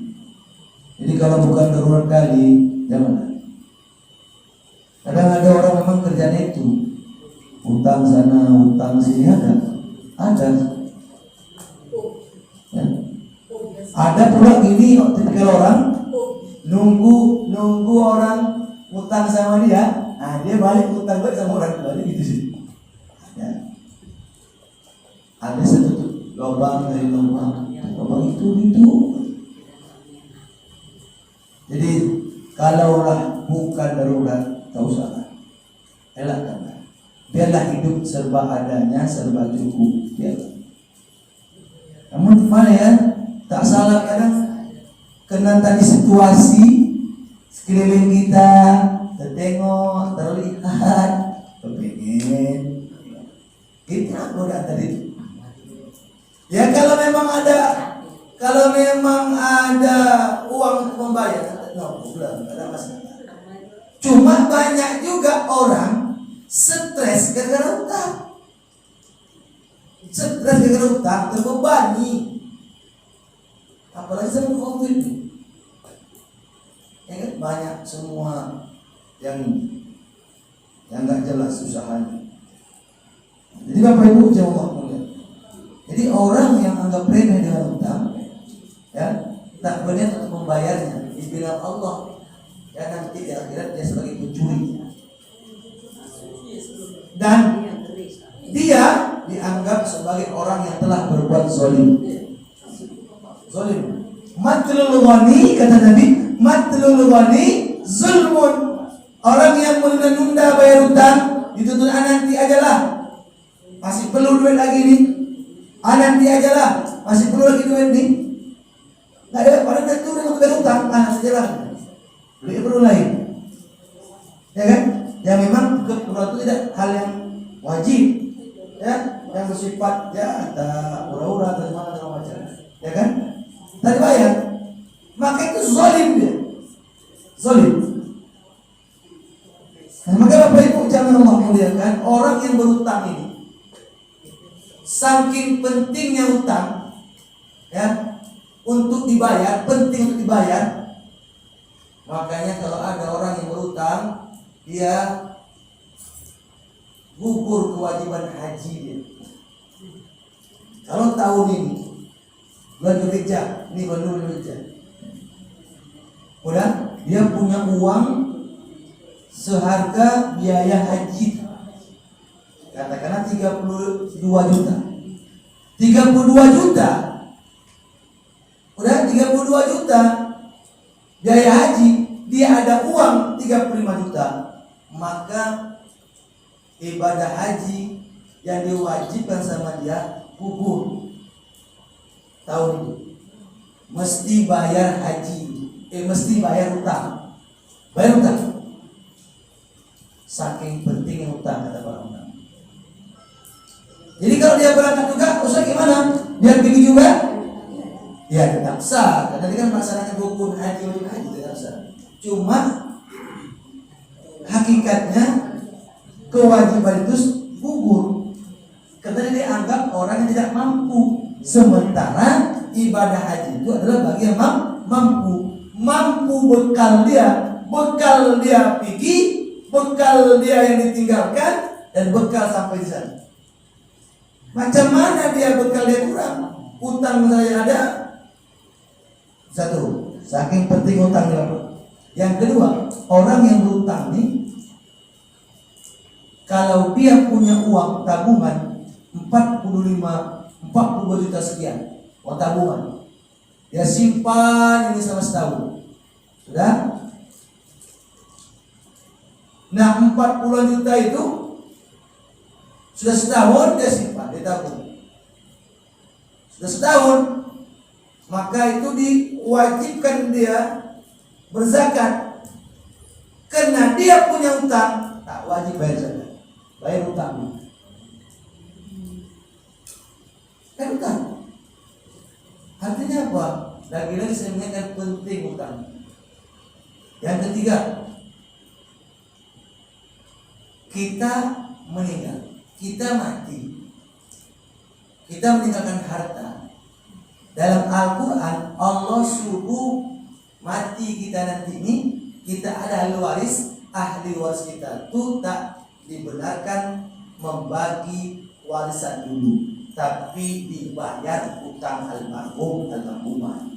Jadi kalau bukan darurat kali, jangan. Kadang ada orang memang kerjanya itu utang sana, utang sini ada. Ya. Ada pula gini, tipikal orang nunggu orang utang sama dia, nah dia balik utang balik sama orang balik gitu sih. Ya. Ada satu lubang dari lubang itu. Jadi kalaulah bukan darurat, tak usah, elakkanlah. Biarlah hidup serba adanya, serba cukup. Biarlah. Namun mana ya? Tak salah kadang kena tadi situasi sekeliling kita, tertengok, terlihat, kepengen. Itu godaan tadi. Ya kalau memang ada uang untuk membayar, belum ada masalah. Cuma banyak juga orang stres gara-gara utang. Stres gara-gara utang, terbebani. Apalagi sama COVID ini. Ya kan banyak semua yang nggak jelas usahanya. Jadi Bapak Ibu jawab mulia. Jadi orang yang anggap remeh dengan utang, ya tak berniat untuk membayarnya, dibilang Allah, ya nanti di akhirat dia sebagai pencuri. Dan dia dianggap sebagai orang yang telah berbuat zalim. Matlul ghani, kata Nabi, matlul ghani zulmun. Orang yang menunda-nunda bayar utang dituntut nanti ajalah, masih perlu duit lagi nih, nanti ajalah, masih perlu lagi duit nih. Nggak ada orang yang turun untuk bayar utang, nanti ajalah, beli perlu lain, ya kan? Ya memang keperluan itu tidak hal yang wajib, ya, yang bersifat ya ada ura-ura atau segala macam, ya kan? Tadi bayar, maka itu zalim dia, zalim. Nah, maka Bapak Ibu jangan Allah muliakan orang yang berutang ini. Saking pentingnya utang, ya, untuk dibayar, penting untuk dibayar. Makanya kalau ada orang yang berutang, dia gugur kewajiban haji dia. Kalau tahun ini bulan Dzulhijjah, ini bulan Dzulhijjah, udah dia punya uang seharga biaya haji, katakanlah 32 juta. 32 juta. Udah 32 juta biaya haji, dia ada uang 35 juta. Maka ibadah haji yang diwajibkan sama dia gugur tahun itu. Mesti bayar haji, mesti bayar utang. Bayar utang. Saking pentingnya utang, kata para ulama. Jadi kalau dia berangkat juga, usah gimana? Dia pergi juga? Ya tetap sah. Karena dia kan melaksanakan rukun haji, wajib haji, tetap sah. Cuma hakikatnya kewajiban itu gugur karena dia anggap orang yang tidak mampu. Sementara ibadah haji itu adalah bagi yang mampu. Mampu bekal dia pergi, bekal dia yang ditinggalkan, dan bekal sampai di sana. Macam mana dia bekal dia kurang? Utang saya ada. Satu, saking penting utang dia. Yang kedua, orang yang berutang nih, kalau dia punya uang tabungan 40 juta sekian, uang tabungan, dia simpan ini selama setahun, sudah. Nah 40 juta itu sudah setahun dia simpan, dia tabung. Sudah setahun, maka itu diwajibkan dia berzakat. Karena dia punya utang, tak wajib bayar zakat. Bayar utang. Bayar utang. Artinya apa? Lagi-lagi saya mengingatkan penting utang. Yang ketiga, kita meninggal, kita mati, kita meninggalkan harta. Dalam Al-Quran Allah suruh mati kita nanti ini, kita ada ahli waris kita itu tak dibenarkan membagi warisan dulu, tapi dibayar utang almarhumah.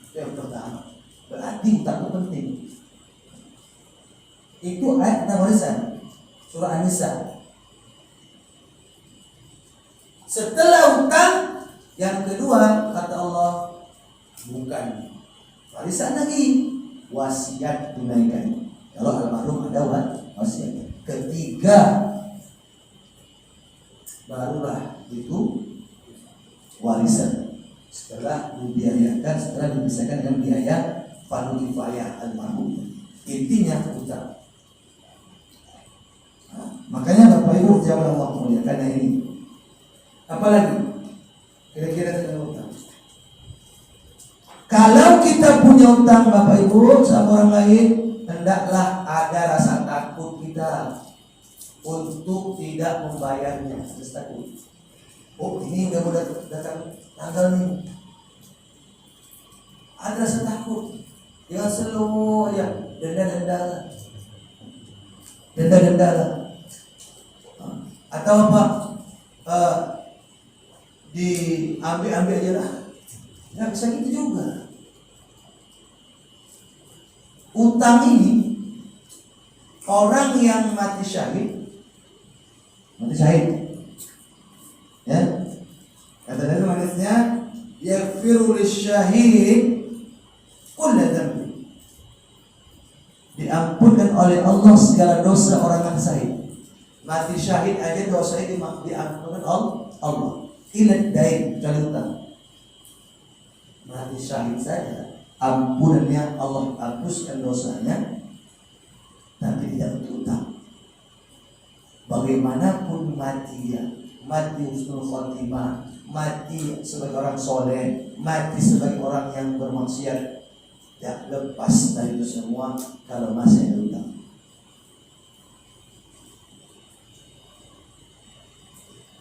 Itu yang pertama. Berarti utang itu penting. Itu ayat tentang warisan, surah An-Nisa. Setelah utang, yang kedua kata Allah, bukan warisan lagi, wasiat tunaikan. Kalau almarhum ada wasiat. Ketiga, barulah itu warisan. Setelah dibiayakan, setelah dipisahkan dengan biaya fardu kifayah almarhum. Intinya utang. Nah, makanya Bapak Ibu jangan Allah muliakan ini. Apalagi kira-kira tentang utang. Kalau kita punya utang Bapak Ibu sama orang lain, hendaklah ada rasa takut kita untuk tidak membayarnya. Harus takut. Oh, ini udah mau datang tanggal nih. Ada rasa takut. Jangan selalu ya denda-denda. Atau apa? Diambil aja lah. Nggak bisa gitu juga. Utang ini orang yang mati syahid, ya. Kata Nabi hadisnya, yaghfiru lisyahid kulla dhanbi. Diampunkan oleh Allah segala dosa orang yang syahid. Mati syahid aja dosanya diampunkan Allah. Ila dain, kecuali utang. Mati syahid saja ampunannya Allah hapuskan dosanya, tapi tidak utang. Bagaimanapun mati dia, mati husnul khotimah, mati sebagai orang soleh, mati sebagai orang yang bermaksiat, tidak lepas dari itu semua kalau masih ada utang.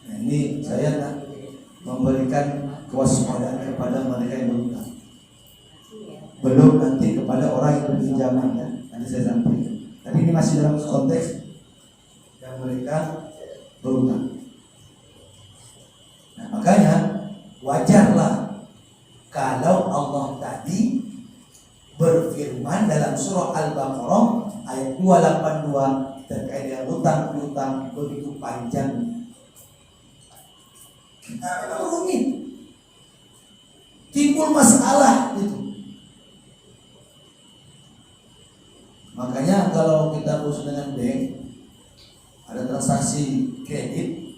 Nah, ini saya nak memberikan kewaspadaan kepada mereka yang berutang. Belum nanti kepada orang yang berpinjaman, ya. Nanti saya sampaikan. Tapi ini masih dalam konteks yang mereka berutang. Nah, makanya wajarlah kalau Allah tadi berfirman dalam surah Al-Baqarah ayat 282 terkait dengan utang piutang begitu panjang. Nah, rumit, timbul masalah itu. Makanya kalau kita urus dengan bank, ada transaksi kredit,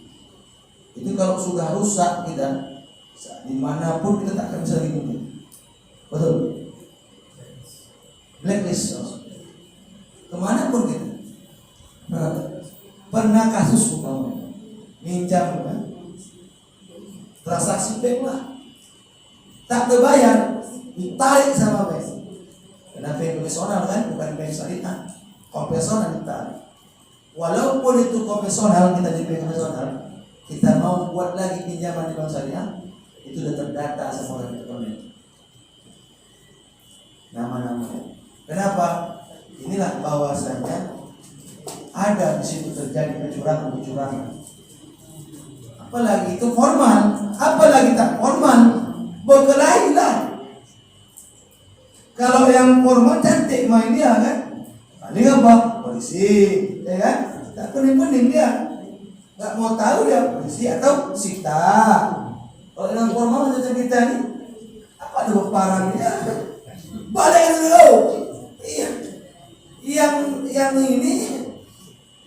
itu kalau sudah rusak kita, dimanapun kita tak akan bisa lagi mungkin. Betul? Blacklist, kemanapun kita. Pernah kasus umpamanya minjam kan? Transaksi bank lah, tak terbayar, ditarik sama bank. Karena bank konvensional kan, bukan bank syariah, konvensional ditarik. Walaupun itu konvensional, kita jadi bank konvensional, kita mau buat lagi pinjaman di bank syariah, itu sudah terdata sama orang konvensional. Nama-namanya. Kenapa? Inilah bahwasanya ada di situ terjadi kecurangan. Apalagi itu formal, apalagi tak formal, berkelahilah. Kalau yang formal cantik main dia kan, paling apa? Polisi, ya kan? Tak pening-pening dia, nggak mau tahu dia polisi atau sita. Kalau yang formal macam kita ni, apa ada berparang dia? Balik dulu. Iya. Yang ini,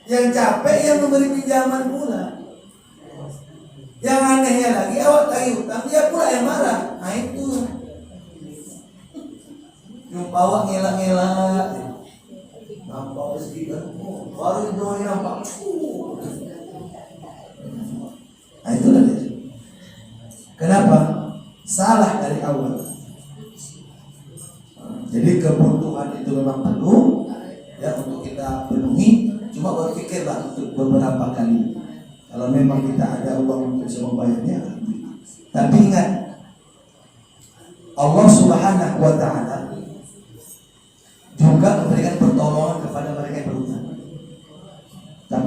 yang capek yang memberi pinjaman pula. Yang anehnya lagi, awak tagih utang, dia pula yang marah. Nah itu, jumpa awak ngelak-ngelak, nampak rezeki kan, baru itu nampak. Nah itulah dia. Kenapa? Salah dari awal. Jadi kebutuhan itu memang perlu, ya untuk kita penuhi. Cuma berpikirlah untuk beberapa kali. Kalau memang kita ada uang untuk bisa membayarnya, tapi ingat Allah Subhanahu wa Ta'ala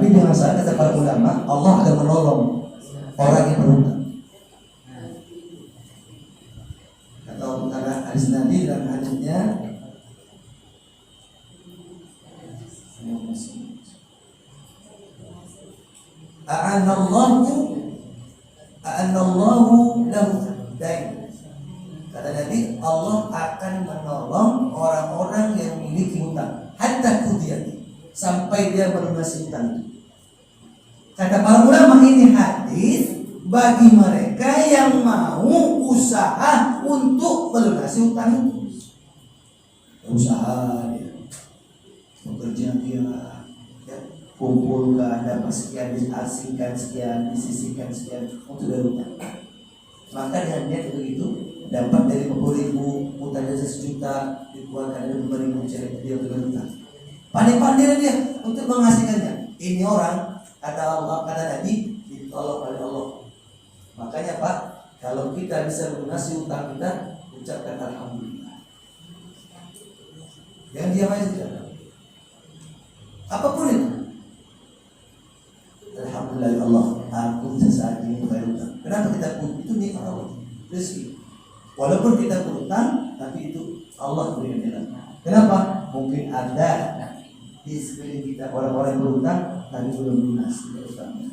Tapi dengan saat kata para ulama, Allah akan menolong orang yang berhutang. Atau karena hadis Nabi dalam hadisnya, A'anallahu lahu dain. Kata Nabi, Allah akan menolong orang-orang yang memiliki hutang hatta qudiyati, sampai dia melunasi hutang. Kata para ulama, ini hadis bagi mereka yang mau usaha untuk melunasi hutang itu. Usaha dia, bekerja dia, kumpulkan, dapat sekian, diasingkan sekian, disisihkan sekian untuk hutang. Maka dengan niat itu dapat dari 50.000, hutangnya 1 juta, dikeluarkan dari 5.000 cari dia untuk hutang. Pandai-pandai dia untuk menghasilkannya. Ini orang, kata Allah, kata Nabi, ditolong oleh Allah. Makanya Pak, kalau kita bisa melunasi hutang kita, ucapkan alhamdulillah. Jangan diam aja tidak. Apapun itu. Alhamdulillah ya Allah, aku bisa saat ini bayar hutang. Kenapa kita pun itu nikmat Allah, rezeki. Walaupun kita berhutang, tapi itu Allah beri jalan. Kenapa? Mungkin ada di sekeliling kita orang-orang yang berhutang tapi belum lunas hutangnya.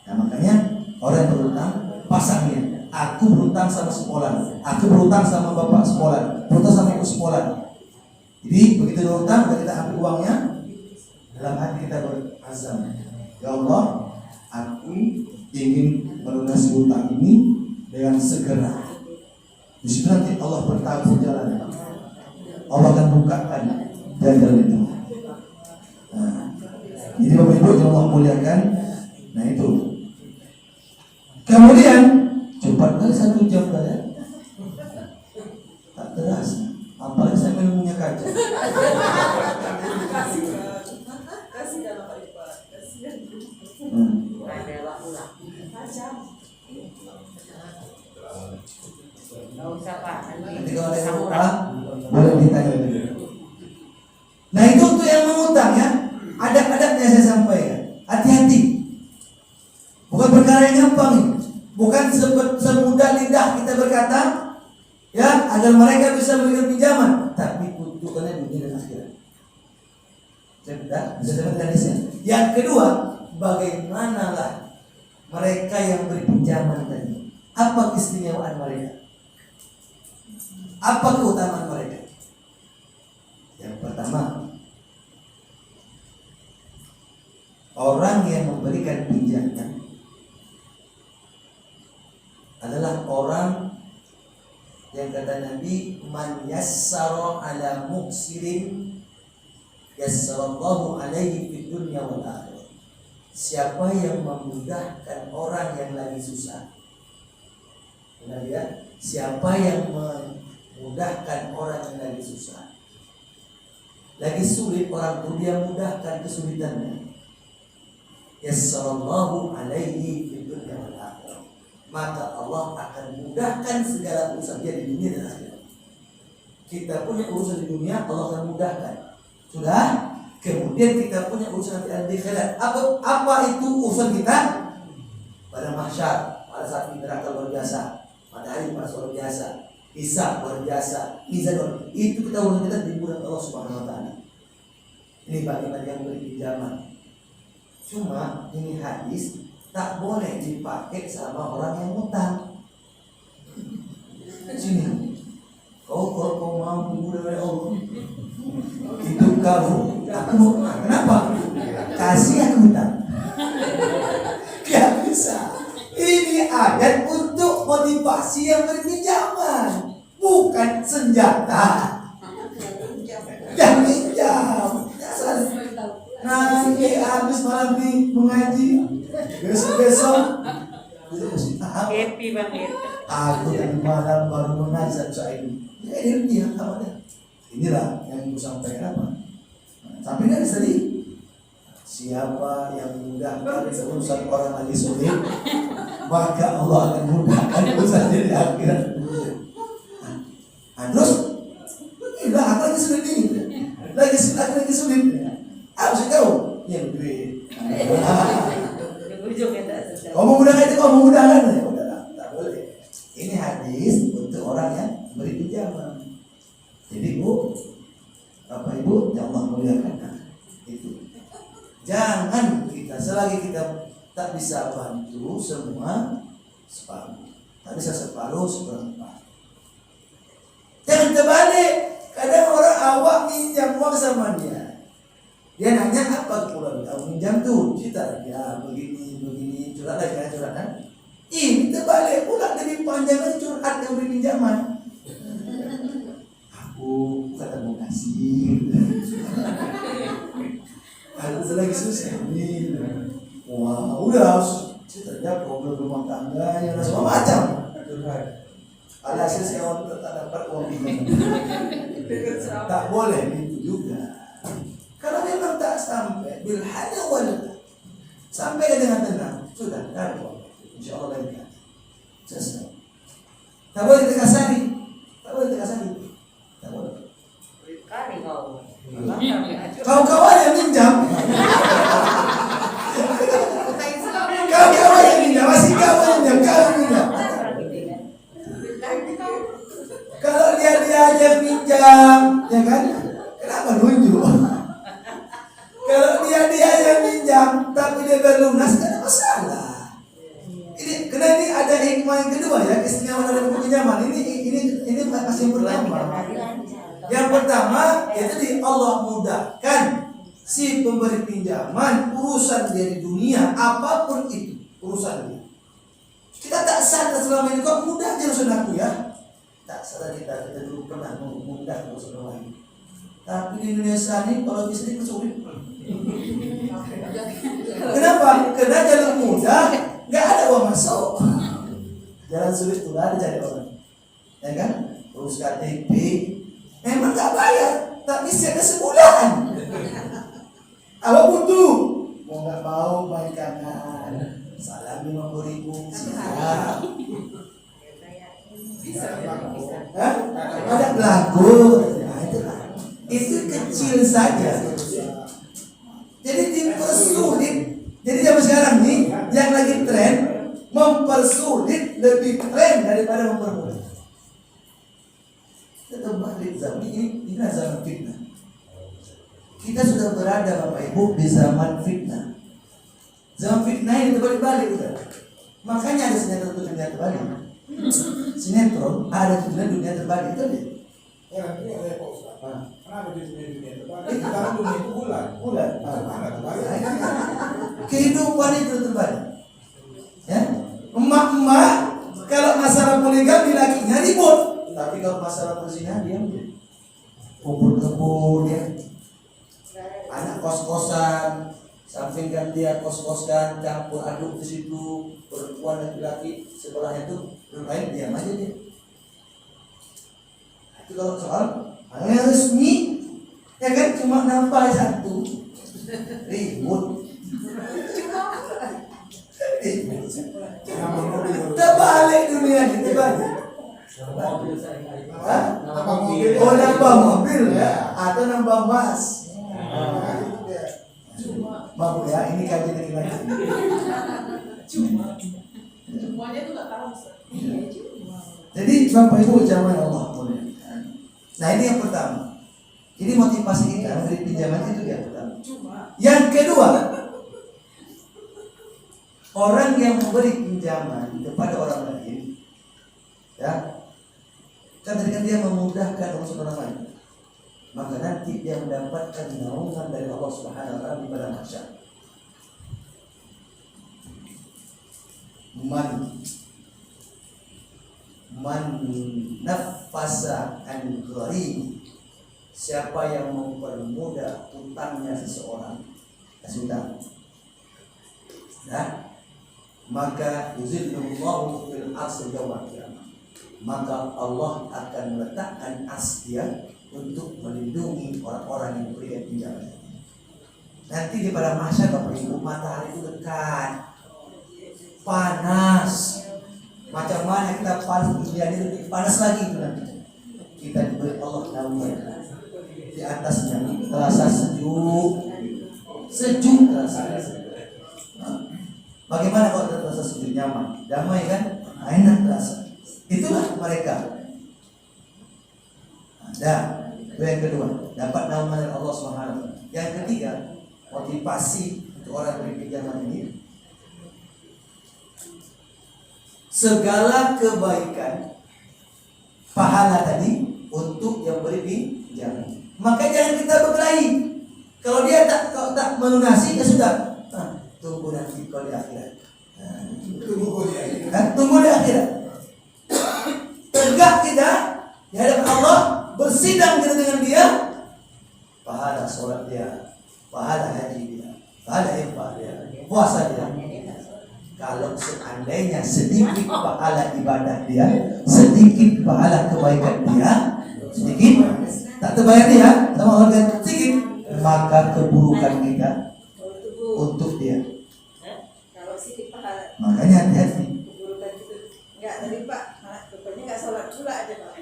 Nah makanya orang yang berhutang pasangnya. Aku berhutang sama sekolah, aku berhutang sama bapak sekolah, berhutang sama ibu sekolah. Jadi begitu berhutang, kita ambil uangnya, dalam hati kita berazam, ya Allah, aku ingin melunasi hutang ini dengan segera. Di situ nanti Allah bertabuh jalan. Allah akan bukakan jalan itu. Nah, jadi Bapak Ibu yang Allah muliakan, nah itu. Kemudian cepat kali 1 jam ya. Tak terasa. Apalagi saya minumnya kaca. Ada waktu lah. Nggak usah Pak, Nanti kalau ada yang lupa, boleh ditanya dulu. Nah itu untuk yang mengutang ya, adab-adabnya saya sampaikan. Hati-hati. Bukan perkara yang gampang ini. Bukan semudah lidah kita berkata, ya agar mereka bisa memberikan pinjaman, tapi kutukannya dunia dan akhirat. Bisa dapat hadisnya. Yang kedua, bagaimanalah mereka yang beri pinjaman tadi? Apa keistimewaan mereka? Apa keutamaan mereka? Yang pertama, orang yang memberikan pinjaman adalah orang yang kata Nabi, man yassara ala muksirin yassarallahu alaihi fid dunya wal akhirah. Siapa yang memudahkan orang yang lagi susah. Benar ya? Siapa yang memudahkan orang yang lagi susah, lagi sulit, orang itu dia mudahkan kesulitannya. Yassarallahu alaihi fid dunya wal akhirah. Maka Allah akan mudahkan segala urusan dia di dunia dan akhirat. Kita punya urusan di dunia, Allah akan mudahkan. Sudah? Kemudian kita punya urusan di akhirat. Apa itu urusan kita? Pada mahsyar, pada saat di neraka luar biasa, pada hari panas luar biasa, hisab luar biasa, mizan itu kita urusan kita dimudahkan Allah Subhanahu wa taala. Ini bagaimana yang beri pinjaman. Cuma ini hadis tak boleh dipakai sama orang yang utang. Sini, kalau kau mau dimudah oleh Allah, itu kamu. Aku mau, kenapa? Kasih aku utang. Gak bisa. Ini ayat untuk motivasi yang berpinjaman, bukan senjata. Jangan pinjam. Nanti habis malam ini mengaji, besok itu mesti tahap. happy banget. Aku tadi malam baru mengajar saya ini. Ini dia namanya. Inilah yang aku sampaikan apa. Tapi kan tadi, siapa yang mudahkan urusan orang lagi sulit, maka Allah akan mudahkan urusan di akhirat. Nah, terus, aku lagi sulit ini, lagi sulit. Aku sih tahu, yang duit, Ujung-ujungnya tak selesai. Kau memudahkan itu, kau memudahkan ya, udah tak boleh. Ini hadis untuk orang yang beri pinjaman. Jadi Bu, Bapak Ibu, yang Allah muliakan, itu. Jangan kita selagi kita tak bisa bantu semua separuh, tak bisa separuh seperempat. Jangan terbalik. Kadang orang awak minjam uang sama dia. Dia nanya apa keperluan kamu minjam tuh? Kita ya begini curhat kan? Ini terbalik pula lebih panjang lagi curhat yang beri pinjaman. Aku kata mau kasih. Aku lagi susah nih. Wah, udah ceritanya problem rumah tangga yang semua macam. Alhasil saya tak dapat uang pinjaman. Tak boleh itu juga. Kalau memang tak sampai bil hada wal sampai dengan tenang, sudah dapat uang. Insyaallah lain kali. Selesai. Tak boleh kita kasari. Tak boleh kita kasari. Tak boleh. Kali kau. Kawan-kawan yang minjam. Kawan-kawan yang minjam, masih kawan yang minjam, kawan yang minjam. Kalau dia aja minjam, ya kan? Kenapa nunjuk? Kalau dia yang minjam, tapi dia berlunas, tidak ada masalah. Ini ada hikmah yang kedua ya, keistimewaan dari pinjaman. Ini masih yang pertama. Yang pertama itu Allah mudahkan si pemberi pinjaman urusan dia di dunia apapun itu urusan dia. Kita tak sadar selama ini kok mudah aja urusan aku ya. Tak sadar kita dulu pernah mudah urusan orang lain. Tapi di Indonesia ini kalau bisa dipersulit. Kenapa? Karena jalur mudah nggak ada uang masuk. Jalan sulit tuh ada cari orang, ya kan? Urus KTP, memang nggak bayar, tapi siapa sebulan. Awak butuh, mau nggak mau main kanan, salam 50.000 siap. Hah? Ada belagu, nah, itu kecil saja. Jadi dipersulit. Jadi zaman sekarang nih yang lagi tren mempersulit lebih tren daripada mempermudah. Kita balik zaman ini zaman fitnah. Kita sudah berada Bapak Ibu di zaman fitnah. Zaman fitnah ini terbalik-balik udah. Makanya ada sinetron dunia terbalik. Sinetron ada dunia terbalik itu dia. Ya, ini ada Pak Ustaz. Kenapa di dunia terbalik? Karena dunia itu bulan. Mana terbalik? Kehidupan itu terbalik. Ya, emak-emak kalau masalah poligami lakinya ribut, tapi kalau masalah perzinahan dia kebun ya, anak kos-kosan, sampingkan dia kos-kosan, campur aduk di situ, perempuan laki-laki sebelahnya tuh lain diam aja dia. Itu kalau soal yang resmi, ya kan cuma nampak satu ribut. Terbalik dunia ini, terbalik. Oh nambah mobil ya, atau nambah emas. Maaf ya, ini kajian lagi. Semuanya tuh nggak tahu. Jadi Bapak Ibu jamaah Allah muliakan. Nah ini yang pertama. Jadi motivasi kita memberi pinjaman itu yang pertama. Yang kedua, orang yang memberi pinjaman kepada orang lain, ya, kan tadi kan dia memudahkan urusan orang lain, maka nanti dia mendapatkan naungan dari Allah Subhanahu Wa Taala di padang mahsyar. Man nafasa an gharib, siapa yang mempermudah utangnya seseorang, kasih utang, nah, maka yuzillullahu fil arsy yaumil qiyamah, maka Allah akan meletakkan asya untuk melindungi orang-orang yang memberikan pinjaman. Nanti di pada mahsyar Bapak Ibu, matahari itu dekat, panas. Macam mana kita panas dunia ini lebih panas lagi itu nanti. Kita diberi Allah naungan di atasnya terasa sejuk terasa. Bagaimana kalau terasa sendiri nyaman, damai kan, enak terasa. Itulah mereka. Ada. Itu yang kedua, dapat naungan dari Allah Subhanahu wa taala. Yang ketiga, motivasi untuk orang beri pinjaman ini. Segala kebaikan pahala tadi untuk yang beri pinjaman. Maka jangan kita berkelahi. Kalau dia tak melunasi, ya sudah. Tunggu nanti kalau di akhirat. Tunggu di akhirat. Tegak kita di hadapan Allah, bersidang kita dengan dia. Pahala sholat dia, pahala haji dia, pahala infak dia, puasa dia. Kalau seandainya sedikit pahala ibadah dia, sedikit pahala kebaikan dia, sedikit tak terbayar dia sama orang sedikit, maka keburukan kita untuk dia. Kalau sidik pahala. Makanya hati-hati. Keburukan itu enggak tadi Pak, rupanya enggak sholat pula aja Pak.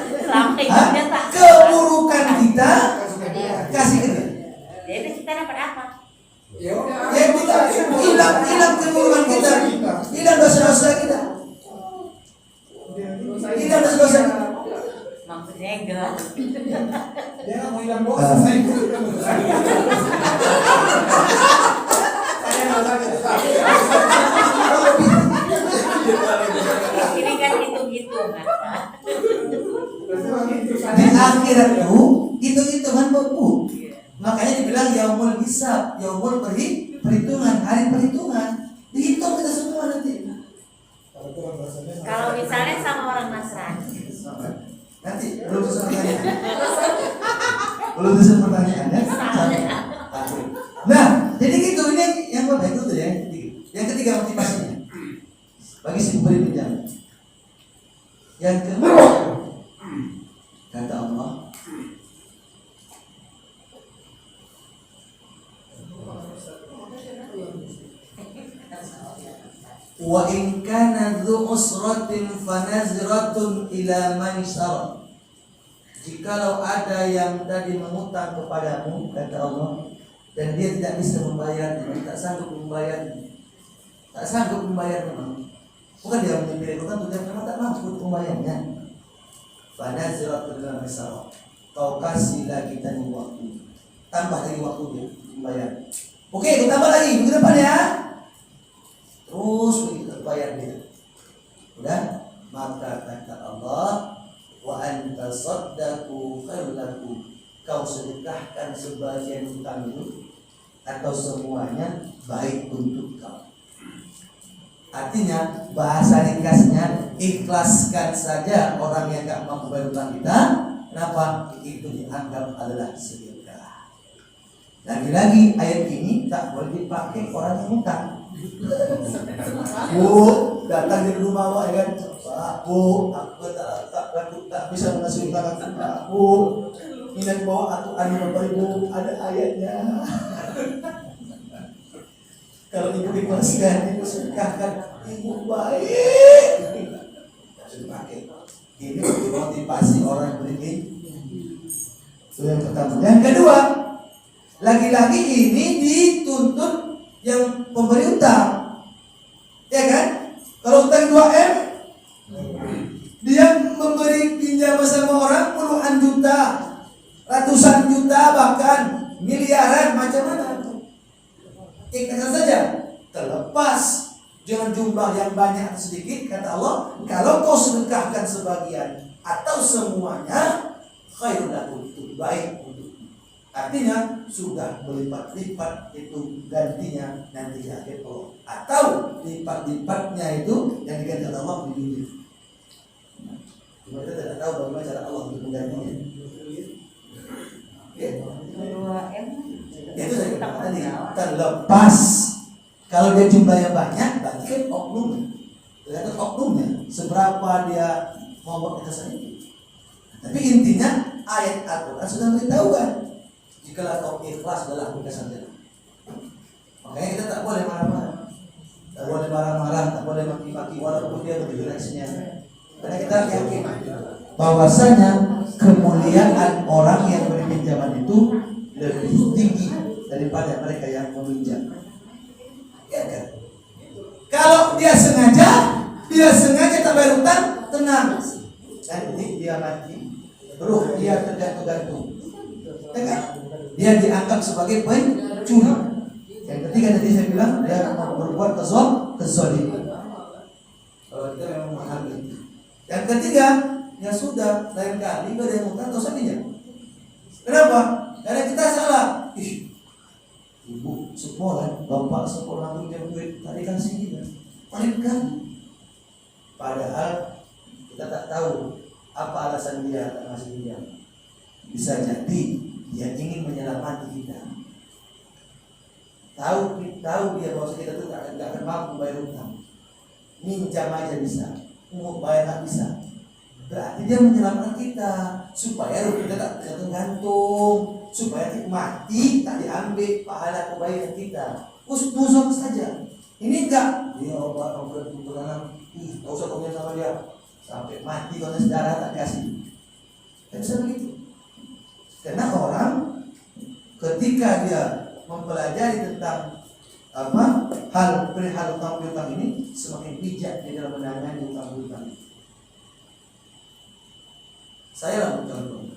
Selama hidupnya tak Keburukan kita kasih ke dia. jadi kita dapat apa? Ya kita hilang keburukan kita, hilang dosa-dosa kita, hilang dosa-dosa kita. Maksudnya enggak. dia nggak mau hilang dosa, saya ikut hilang dosa. Saya nggak sakit. Ini kan hitung-hitungan. Di akhirat itu hitung-hitungan bebu. Makanya dibilang yaumul hisab, yaumul perhitungan, hari perhitungan. Dihitung kita semua nanti. Kalau misalnya sama orang Nasrani, Nanti belum selesai pertanyaan. Belum selesai pertanyaannya. Nah, jadi gitu ini yang bapak itu tuh ya. Yang ketiga motivasinya bagi si pemberi pinjaman. Yang kedua kata Allah, wa in kana dzu usratin fanazratun ila maisarah. Jikalau ada yang tadi mengutang kepadamu, kata Allah, dan dia tidak bisa membayar, tak sanggup membayar, memang. Bukan dia memilih utang, dia memang tak mampu membayarnya. Fanazratun ila maisarah. Kau kasih lagi tadi waktu, tambah lagi waktu dia membayar. Oke, kau tambah lagi minggu depan ya. Terus begitu bayar dia. Udah, maka kata Allah, wa anta saddaqu khairul lakum. Kau sedekahkan sebagian hutang itu atau semuanya baik untuk kau. Artinya bahasa ringkasnya, ikhlaskan saja orang yang tak mampu bayar hutang kita. Kenapa? Itu dianggap adalah sedekah. Lagi-lagi ayat ini tak boleh dipakai orang yang hutang. Bu, datang di rumah Pak, ya kan? Pak, Bu, aku tak bisa mengasih utang aku. Pak, Bu, ini bawa aku Bapak Ibu, ada ayatnya. Kalau ibu ikhlaskan, ibu sedekahkan, ibu baik. Sudah dipakai. Ini untuk motivasi orang beri. Itu yang pertama. Yang kedua, lagi-lagi ini dituntut yang pemberi utang, ya kan? Kalau utang 2M, dia memberi pinjaman sama orang puluhan juta, ratusan juta, bahkan miliaran, macam mana? Ikhlaskan saja, terlepas jangan jumlah yang banyak atau sedikit, kata Allah. Kalau kau sedekahkan sebagian atau semuanya, khairul lakum, itu baik untuk. Artinya sudah berlipat-lipat itu gantinya nanti di akhir Allah, atau lipat-lipatnya itu yang diganti oleh Allah di dunia. Cuma kita tidak tahu bagaimana cara Allah untuk menggantinya. Itu saya katakan tadi, terlepas kalau dia jumlahnya banyak, berarti kan oknumnya. Tergantung oknumnya seberapa dia mau berkesan itu. Tapi intinya ayat Al-Quran sudah memberitahukan. Jikalau kau ikhlas adalah kesan dia. Makanya kita tak boleh marah-marah, tak boleh marah-marah, tak boleh maki-maki walaupun dia begitu reaksinya. Karena kita yakin bahwasanya kemuliaan orang yang beri pinjaman itu lebih tinggi daripada mereka yang meminjam. Ya kan? ya kan? Dia dianggap sebagai pencuri. Yang ketiga tadi saya bilang dia berbuat kezaliman. Kalau kita memang memahami. Yang ketiga, ya sudah, lain kali ada yang utang dosa minyak. Kenapa? Karena kita salah. Ibu sekolah, bapak sekolah punya duit, tadi kan segini, paling kan. Padahal kita tak tahu apa alasan dia tak ngasih minyak. Bisa jadi dia ingin menyelamati kita. Tahu dia bahwa kita tuh tak akan mampu bayar utang. Minjam aja bisa, mau bayar tak bisa. Berarti dia menyelamatkan kita supaya kita tak tergantung, supaya mati tak diambil pahala kebaikan kita. Usnuzon saja. Ini enggak dia obat bulanan, tak usah komen sama dia sampai mati kalau saudara tak kasih. Tidak bisa begitu. Karena orang ketika dia mempelajari tentang hal utang piutang ini semakin bijak di dalam menangani utang piutang. Saya lah contoh.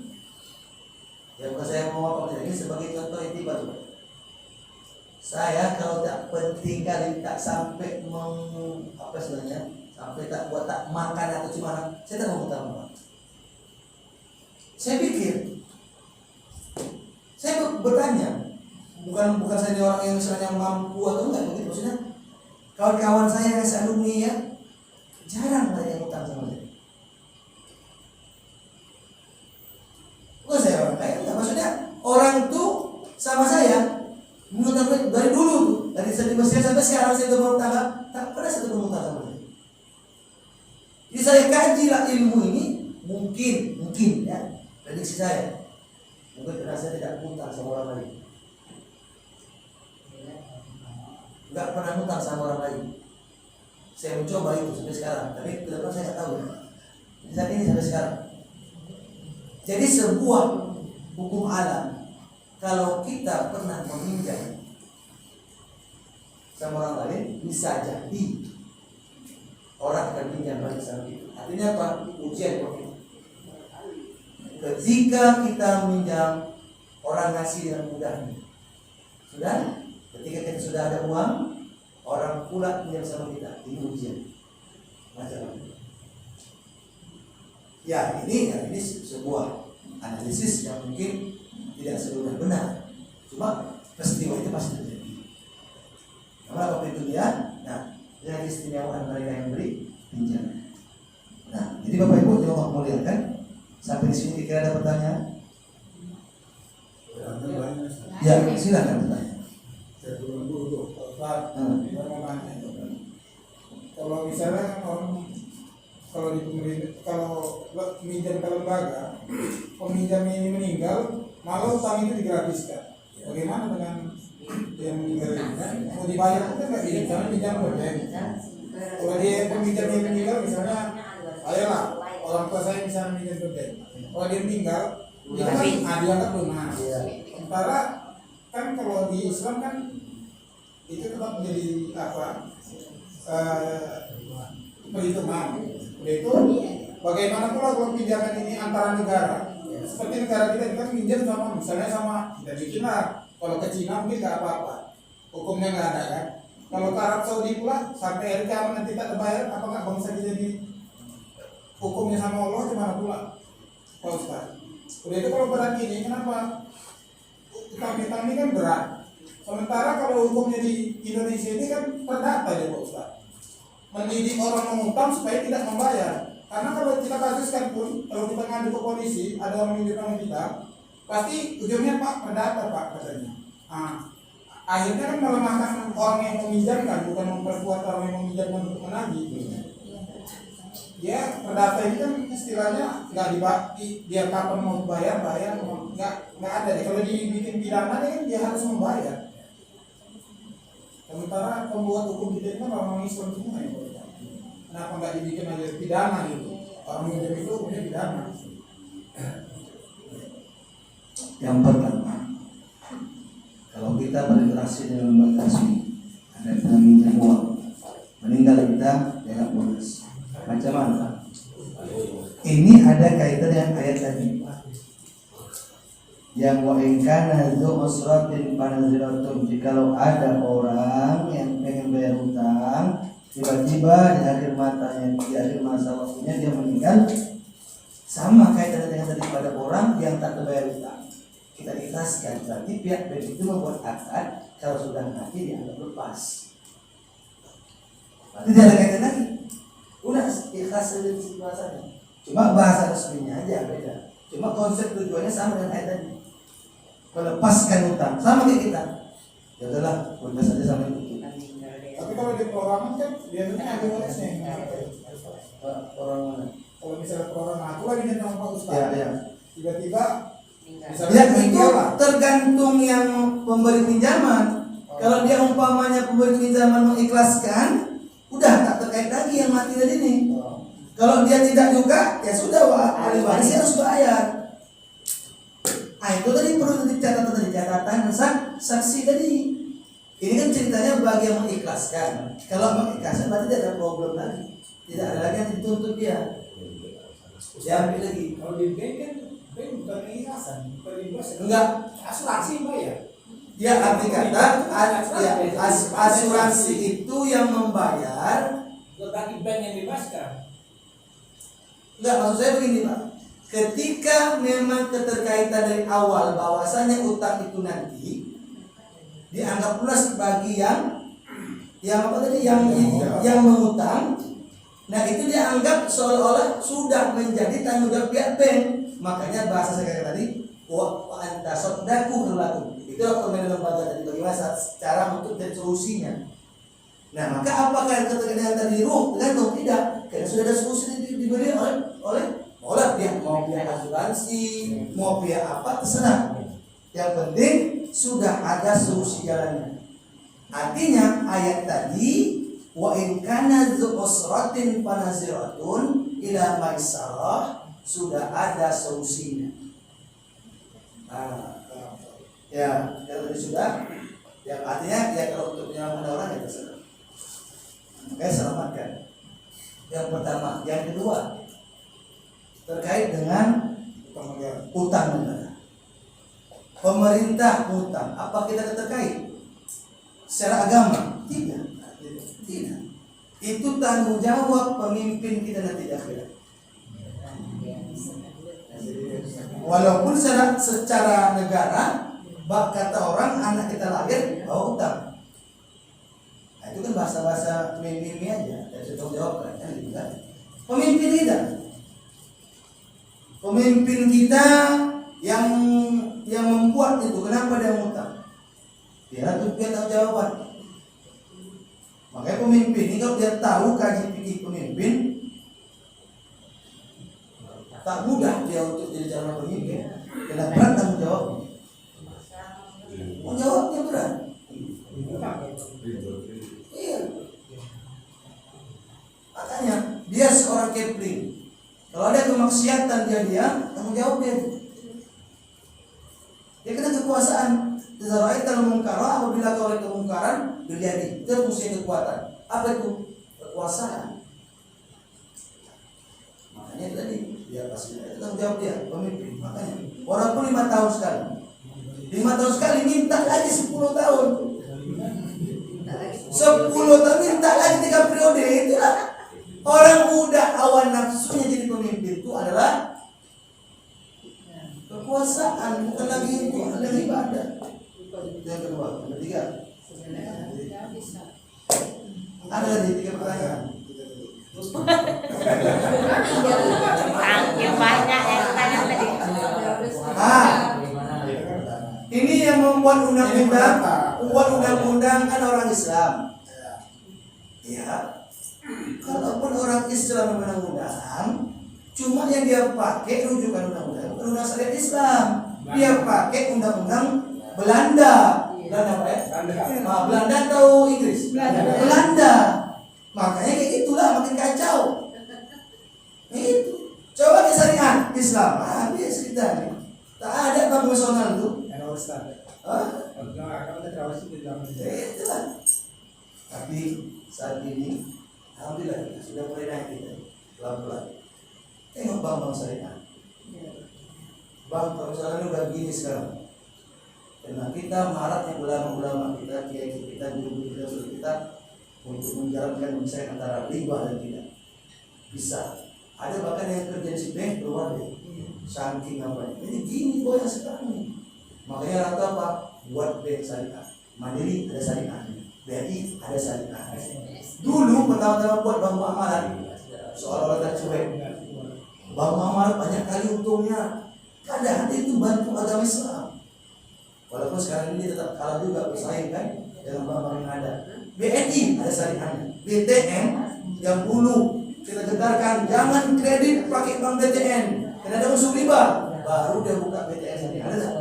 Ya bukan saya mau apa ini sebagai contoh itibar. Saya kalau tak penting kali tak sampai sampai tak buat tak makan atau gimana, saya tak mau utang apa. Saya pikir, saya bertanya, bukan saya ini orang yang misalnya mampu atau enggak begitu maksudnya. Kawan-kawan saya yang alumni ya jarang ada yang utang sama saya. Bukan saya orang kaya, enggak. Maksudnya orang tuh sama saya mengutang dari dulu tuh, dari saya di Mesir sampai sekarang saya berumah tangga, tak pernah satu berumah sama saya. Jadi saya kajilah ilmu ini, mungkin ya, prediksi saya, mungkin karena saya tidak utang sama orang lain, nggak pernah utang sama orang lain. Saya mencoba itu sampai sekarang, tapi kenapa saya nggak tahu. Saat ini sampai sekarang. Jadi sebuah hukum alam, kalau kita pernah meminjam sama orang lain, bisa jadi orang akan pinjam balik sama kita. Artinya apa? Ujian buat kita. Ketika kita meminjam, orang ngasih dengan mudahnya. Sudah? Ketika kita sudah ada uang, orang pula pinjam sama kita. Ini ujian. Macam-macam. Ya ini sebuah analisis yang mungkin tidak seluruhnya benar, cuma peristiwa itu pasti terjadi. Karena waktu itu dia, dengan keistimewaan mereka yang beri pinjam. Nah, jadi Bapak Ibu yang Allah muliakan, sampai di sini kira ada pertanyaan? Ya, silakan bertanya. Saya turun dulu tuh, Pak. Saya mau nanya. Kalau misalnya kalau di pemerintah, kalau minjam ke lembaga, peminjam ini meninggal, malah utang itu digratiskan. Bagaimana dengan yang meninggal ini? Mau dibayar itu nggak bisa, misalnya pinjam gojek. Kalau dia peminjam ini meninggal, misalnya, ayolah orang tua saya misalnya minjam gojek. Kalau dia meninggal, dia kan dianggap lunas. Sementara kan kalau di Islam kan itu tetap menjadi perhitungan. Itu bagaimana pula kalau pinjaman ini antara negara? Seperti negara kita kan minjam sama, misalnya sama dari Cina. Kalau ke Cina mungkin nggak apa-apa, hukumnya nggak ada kan. Kalau ke Arab Saudi pula sampai hari kiamat nanti tak terbayar, apakah bangsa kita jadi hukumnya sama Allah gimana pula? Kalau Ustaz, udah itu kalau berat ini kenapa? Utang ini kan berat. Sementara kalau hukumnya di Indonesia ini kan terdata ya Pak Ustaz. Mendidik orang mengutang supaya tidak membayar. Karena kalau kita kasuskan pun, kalau kita ngadu ke polisi, ada orang minjem sama kita, pasti ujungnya Pak perdata Pak katanya. Akhirnya kan melemahkan orang yang meminjamkan, bukan memperkuat orang yang meminjamkan untuk menagih. Ya perdata ini kan istilahnya nggak dia kapan mau bayar nggak ada deh. Kalau dibikin pidana kan dia harus membayar. Sementara pembuat hukum kita ini kan orang Islam semua ya. Kenapa nggak dibikin aja pidana gitu? Orang minjem itu hukumnya pidana. Yang pertama, kalau kita berinteraksi dengan lembaga resmi, ada yang minjam uang, meninggal kita, ya bonus. Macam mana? Ini ada kaitan dengan ayat tadi. yang wa in kana dzu usratin fanaziratun, jikalau ada orang yang pengen bayar hutang tiba-tiba di akhir masa waktunya dia meninggal, sama kaitannya dengan tadi pada orang yang tak terbayar hutang, kita ikhlaskan. Berarti pihak bank itu membuat akad kalau sudah mati dianggap lepas. Berarti tidak ada kaitan lagi. Udah ikhlas saja bahasanya. Cuma bahasa resminya aja beda. Cuma konsep tujuannya sama dengan ayat tadi. Melepaskan hutang sama kayak kita. Ya udahlah, udah saja sama itu. Tapi kalau di perorangan kan biasanya ada batasnya. Orang mana? Kalau misalnya perorangan aku lagi nyetor sama Pak Ustaz. Ya. Tiba-tiba Ya itu tergantung yang pemberi pinjaman. Kalau dia umpamanya pemberi pinjaman mengikhlaskan, udah tak terkait lagi yang mati tadi ini. Kalau dia tidak juga, ya sudah ahli waris harus bayar. Ah itu tadi perlu catatan saksi tadi. Ini kan ceritanya bagi yang mengikhlaskan. Kalau mengikhlaskan berarti tidak ada problem lagi. Tidak ada lagi yang dituntut dia. Diambil lagi. Kalau di bank kan bank bukan ikhlasan, bukan ikhlasan. Enggak. Asuransi bayar. Ya arti kata asuransi itu yang membayar. Tetapi bank yang bebaskan. Enggak, maksud saya begini Pak. Ketika memang keterkaitan dari awal bahwasanya utang itu nanti dianggap lunas bagi yang apa tadi yang mengutang, nah itu dianggap seolah-olah sudah menjadi tanggung jawab pihak bank. Makanya bahasa saya tadi wa anta sadaqu lakum. Itu rekomendasi lembaga tadi bagaimana cara untuk dan solusinya. Nah, maka apakah keterkaitan tadi tergantung tidak, karena sudah ada solusi diberi oleh pihak, mau pihak asuransi, mau pihak apa terserah. Yang penting sudah ada solusi jalannya. Artinya ayat tadi wa in kana dzu usratin fanaziratun ila maisarah, sudah ada solusinya. Ya tadi sudah. Yang artinya ya kalau untuk menyelamatkan orang ya terserah. Oke, selamatkan. Yang pertama, yang kedua terkait dengan utang negara. Pemerintah utang, apa kita terkait? Secara agama? Tidak. Itu tanggung jawab pemimpin kita nanti di akhirat. Walaupun secara negara, bak kata orang anak kita lahir bawa utang. Nah, itu kan bahasa-bahasa mimpi aja, dari tanggung jawab kan gitu kan. Pemimpin kita yang membuat itu, kenapa dia ngutang? Dia tanggung jawaban. Makanya pemimpin ini kalau dia tahu kaji fikih pemimpin, tak mudah dia untuk jadi calon pemimpin. Karena berat tanggung jawabnya. Jawabnya berat. Iya. Makanya dia seorang Kepling. Kalau ada kemaksiatan dia tanggung jawab dia. Dia kena kekuasaan. Dzaraital munkara, apabila kau oleh kemungkaran terjadi, itu fungsi kekuatan. Apa itu? Kekuasaan. Makanya tadi dia pasti tanggung jawab dia, pemimpin. Makanya walaupun 5 tahun sekali. 5 tahun sekali minta lagi 10 tahun. 10 tahun minta lagi 3 periode. Itulah orang muda awal nafsunya jadi pemimpin itu adalah kekuasaan, bukan lagi itu, lagi ibadah. Yang kedua, yang ketiga. Ada lagi 3 pertanyaan. Yang banyak yang tanya tadi. Ini yang membuat undang-undang kan orang Islam. Ya. Kalaupun orang Islam undang-undang, cuma yang dia pakai rujukan undang-undang bukan undang syariat Islam. Dia pakai undang-undang Belanda. Belanda apa ya? Belanda atau Inggris? Belanda. Makanya kayak gitulah, makin kacau. Itu. Coba ke syariat Islam, habis kita nih. Tak ada bank nasional itu. Itulah. Tapi saat ini, alhamdulillah kita sudah mulai naik kita pelan-pelan. Tengok bank syariat. Bang, kalau misalnya udah gini sekarang, karena kita mengharapnya ulama-ulama kita, kiai kita, guru kita untuk menjalankan misalnya antara riba dan tidak bisa. Ada bahkan yang kerja di bank keluar deh, saking apa ini gini banyak sekarang nih. Makanya rata apa? Buat bank syariah, Mandiri ada syariah, BRI ada syariah. Dulu pertama-tama buat bank muamalah, seolah-olah tak cuek. Bank muamalah banyak kali untungnya. Kadang itu bantu agama Islam. Walaupun sekarang ini tetap kalah juga bersaing kan dengan bank-bank yang ada. BNI ada syariahnya, BTN yang dulu kita gentarkan jangan kredit pakai bank BTN, karena ada unsur riba. Baru dia buka BTN sendiri. Ada tak?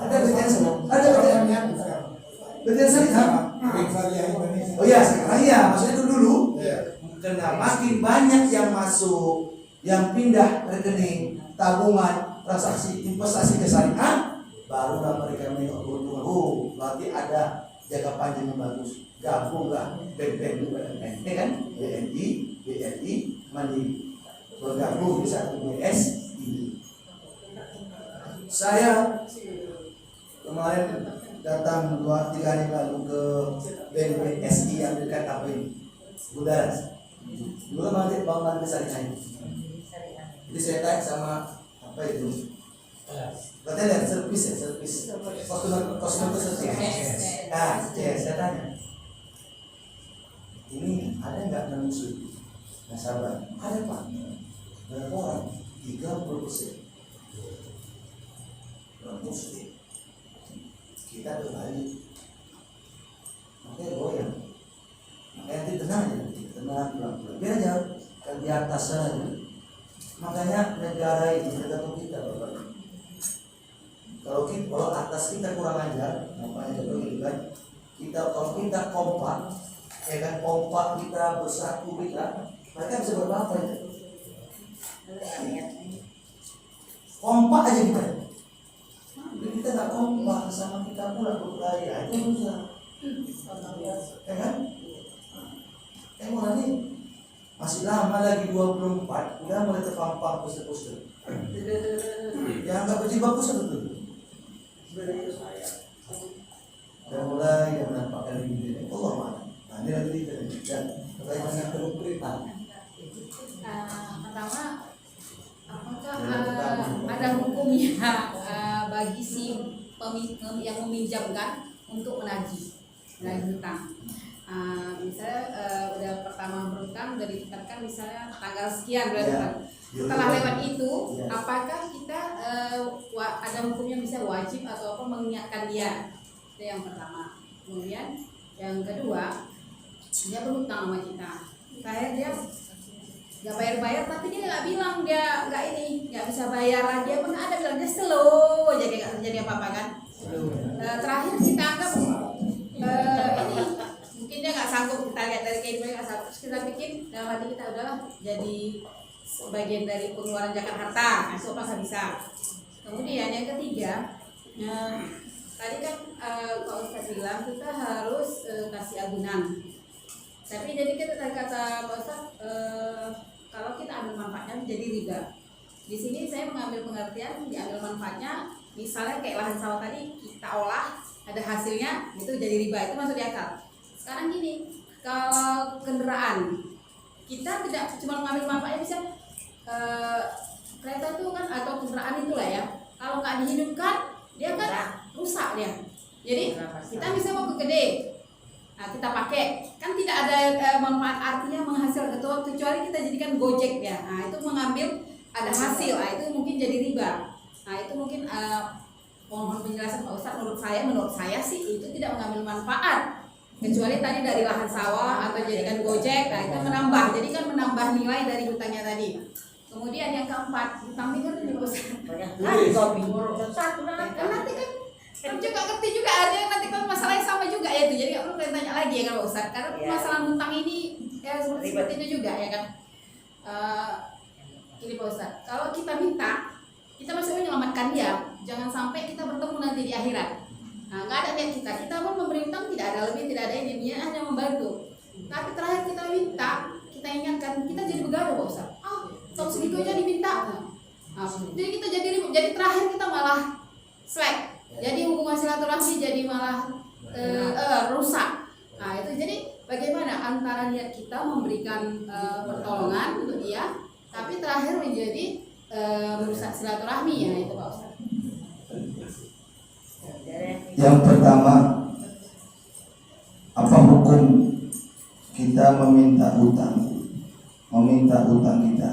Ada BTN semua. Ada BTN nya. BTN syariah. Oh iya sekarang iya. Maksudnya itu dulu. Karena makin banyak yang masuk, yang pindah rekening, tabungan, transaksi investasi ke syariah, barulah mereka menengok keuntungan. Oh, berarti ada jangka panjang yang bagus. Gabunglah bank-bank ini kan, BNI, BRI, Mandiri bergabung di satu BS ini. Saya kemarin datang 2-3 hari lalu ke BNI yang dekat apa ini, Budaras. Dulu banget bangunan besar ini. Jadi saya tanya sama apa itu? Katanya servis ya, servis. Kosmetik servis. Nah, saya tanya. Ini ada nggak non muslim? Nasabah? Ada pak. Berapa orang? 30%. Non muslim. Kita berbalik. Makanya goyang. Makanya nanti tenang ya, tenang pelan-pelan. Biar aja kan di atas sana. Makanya negara ini tergantung kita berbalik. Kalau atas kita kurang ajar, makanya kita kalau kita kompak. Ya kan kompak kita bersatu kita, mereka bisa berapa itu? Kompak aja kita. Kita nggak kompak sama kita pula berkarya itu susah. Ya kan? Nanti masih lama lagi 24, udah mulai terpampang poster-poster. Yang nggak berjibaku betul. Dan mulai menampakkan diri Allah mana. Ini lagi dan bagaimana perintah. Pertama, apakah ada hukumnya bagi si yang meminjamkan untuk menagih hutang? Misalnya udah pertama berhutang udah ditetapkan misalnya tanggal sekian berarti. Setelah lewat itu, apakah kita ada hukumnya bisa wajib atau apa mengingatkan dia? Itu yang pertama. Kemudian yang kedua, dia berhutang sama kita. Dia nggak bayar tapi dia nggak bilang dia nggak bisa bayar lagi. Emang ada bilang dia slow aja kayak nggak terjadi apa-apa kan. Terakhir kita anggap ini mungkin dia nggak sanggup, kita lihat dari kehidupannya nggak sanggup. Terus kita bikin dalam hati kita udahlah jadi sebagian dari pengeluaran zakat harta, itu apa bisa. Kemudian yang ketiga, tadi kan Pak Ustadz bilang kita harus kasih agunan. Tapi jadi kita tadi kata Pak Ustadz, kalau kita ambil manfaatnya jadi riba. Di sini saya mengambil pengertian diambil manfaatnya, misalnya kayak lahan sawah tadi kita olah, ada hasilnya, itu jadi riba, itu masuk di akal. Sekarang gini, kalau kendaraan kita tidak cuma mengambil manfaatnya, bisa kereta itu kan atau kendaraan itulah ya, kalau nggak dihidupkan dia kan rusak dia. Jadi kita bisa mau ke gede. Nah, kita pakai kan tidak ada manfaat artinya menghasilkan kecuali kita jadikan gojek ya. Nah, itu mengambil ada hasil. Nah, itu mungkin jadi riba. Nah, itu mungkin mohon penjelasan Pak Ustadz. Menurut saya sih itu tidak mengambil manfaat kecuali tadi dari lahan sawah atau jadikan gojek. Nah, itu menambah. Jadi kan menambah nilai dari hutangnya tadi. Kemudian yang keempat, hutang bingung nih Pak Ustadz. Nanti kan juga ngerti juga artinya nanti kalau masalahnya sama juga ya itu, jadi nggak perlu kalian tanya lagi ya kalau Ustadz, karena permasalahan hutang ini ya seperti itu juga ya kan. Ini Pak Ustadz, kalau kita minta, kita masih menyelamatkan dia, jangan sampai kita bertemu nanti di akhirat. Nah, nggak ada niat kita pun memberi hutang tidak ada lebih, tidak ada ini, dia hanya membantu. Tapi terakhir kita minta, kita ingatkan, kita jadi begaduh Pak Ustadz. Top segitu aja diminta. Jadi kita jadi ribut. Jadi terakhir kita malah slack. Jadi hubungan silaturahmi jadi malah rusak. Nah itu jadi bagaimana antara niat kita memberikan pertolongan untuk dia, tapi terakhir menjadi merusak silaturahmi ya itu Pak Ustaz. Yang pertama, apa hukum kita meminta utang kita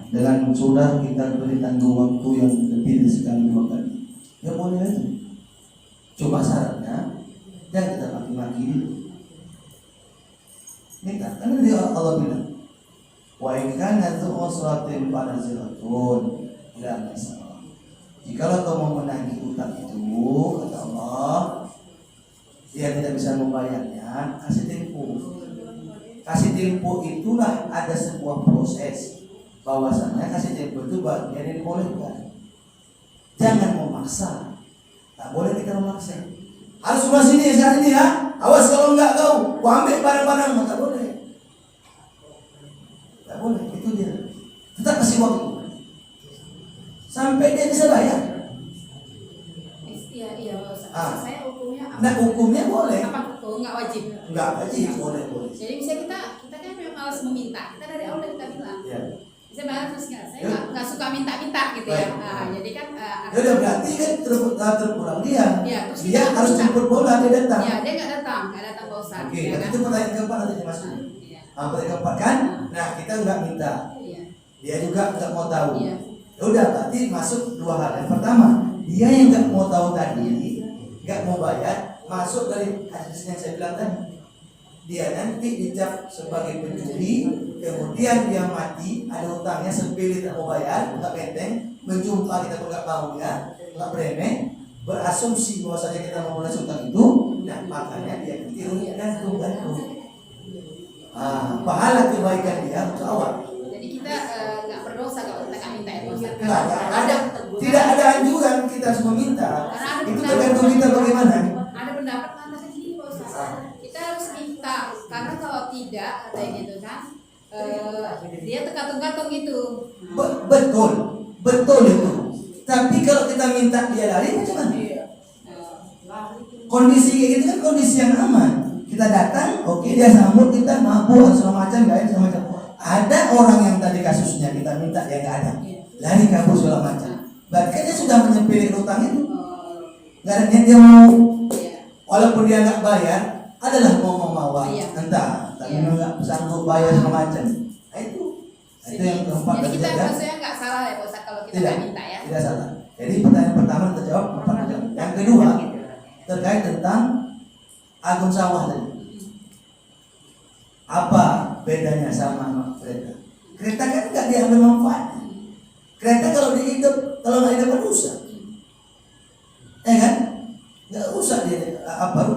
dengan sudah kita beri tanggung waktu yang lebih dari sekali 2 kali? Ya boleh aja. Cuma syaratnya jangan kita maki-maki dulu. Minta, karena dia Allah bilang, wa in kana dzu usratin fanazratun ila maisarah. Jikalau kau mau menagih utang itu, kata Allah, dia tidak bisa membayarnya, kasih tempo. Kasih tempo itulah ada sebuah proses. Bahwasanya kasih tempo itu bagian yang dibolehkan. Jangan memaksa. Tak boleh kita memaksa. Harus sebelah sini saat ini ya. Awas kalau enggak kau ambil barang-barang, tak boleh. Tak boleh, itu dia. Tetap kasih waktu sampai dia bisa bayar. Iya Pak Ustaz. Saya hukumnya apa? Nah hukumnya boleh. Apa? Oh, nggak wajib. Enggak wajib, boleh. Jadi bisa kita kan memang malas meminta. Kita dari awal kita bilang. Ya. Bisa balas terus nggak? Saya nggak suka minta-minta gitu ya. Nah, jadi kan. Ya udah berarti kan terpulang dia. Ya, terus dia harus jemput bola, dia datang. Ya dia nggak datang Pak Ustaz. Oke, Ya, kan? itu pertanyaan keempat nanti dimasuk. Iya. Pertanyaan keempat kan? Nah kita nggak minta. Iya. Dia juga nggak mau tahu. Iya. Ya udah berarti masuk 2 hal. Yang pertama, dia yang nggak mau tahu tadi, nggak mau bayar, masuk dari hadis yang saya bilang tadi. Dia nanti dicap sebagai pencuri, kemudian dia mati, ada utangnya sepele tak mau bayar, nggak penteng, menjumpa kita pun nggak mau ya, nggak beremeh, berasumsi bahwasanya kita mau memulai utang itu, nah makanya dia ketiru gantung. Pahala kebaikan dia untuk awal. Jadi kita nggak berdosa kalau kita nggak minta itu. Tidak ada anjuran kita harus meminta. Itu tergantung kita bagaimana. Ada pendapat mengatakan gini Pak Ustaz. Kita harus minta karena kalau tidak kayak gitu kan dia tergantung itu. Betul itu. Tapi kalau kita minta dia lari macam mana? Kondisi kayak gitu kan kondisi yang aman. Kita datang, oke, dia sambut kita mabuk segala macam, gak segala macam. Ada orang yang tadi kasusnya kita minta dia nggak ada, lari kabur segala macam. Berarti kan dia sudah menyepelekan utang itu. Nggak ada niat dia mau, walaupun dia nggak bayar, adalah mau memawa, entah, tapi nggak sanggup bayar segala macam. Nah, itu yang keempat. Jadi kita terjaga. maksudnya nggak salah ya Pak Ustaz kalau kita Tidak, nggak minta ya. tidak salah. Jadi pertanyaan pertama terjawab, empat terjawab. Yang kedua terkait tentang agung sawah tadi. Apa bedanya sama kereta? Kereta kan nggak diambil manfaatnya. Kereta kalau dihidup, kalau nggak hidup kan rusak, kan? Nggak usah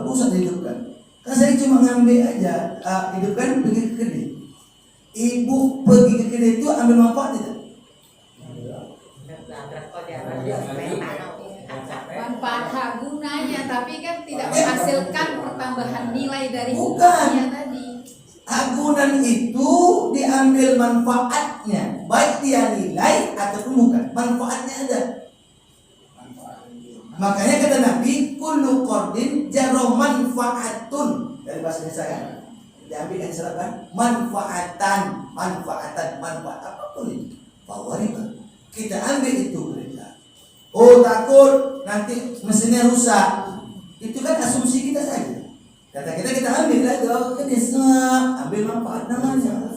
usah dihidupkan. Kan saya cuma ngambil aja, hidupkan pergi ke kedai. Ibu pergi ke kedai itu ambil manfaat tidak? Manfaat hak gunanya, tapi kan tidak menghasilkan pertambahan nilai dari Bukan. hutangnya tadi. Agunan itu diambil manfaatnya, baik dia nilai ataupun bukan, manfaatnya ada. Makanya kata Nabi, kullu qardin jarra manfaatun, dari bahasa saya diambil yang serapkan manfaat apapun itu. Bahwa kita ambil itu kerja. Oh takut nanti mesinnya rusak, itu kan asumsi kita saja. Kata kita ambil aja, kan dia ambil manfaat namanya.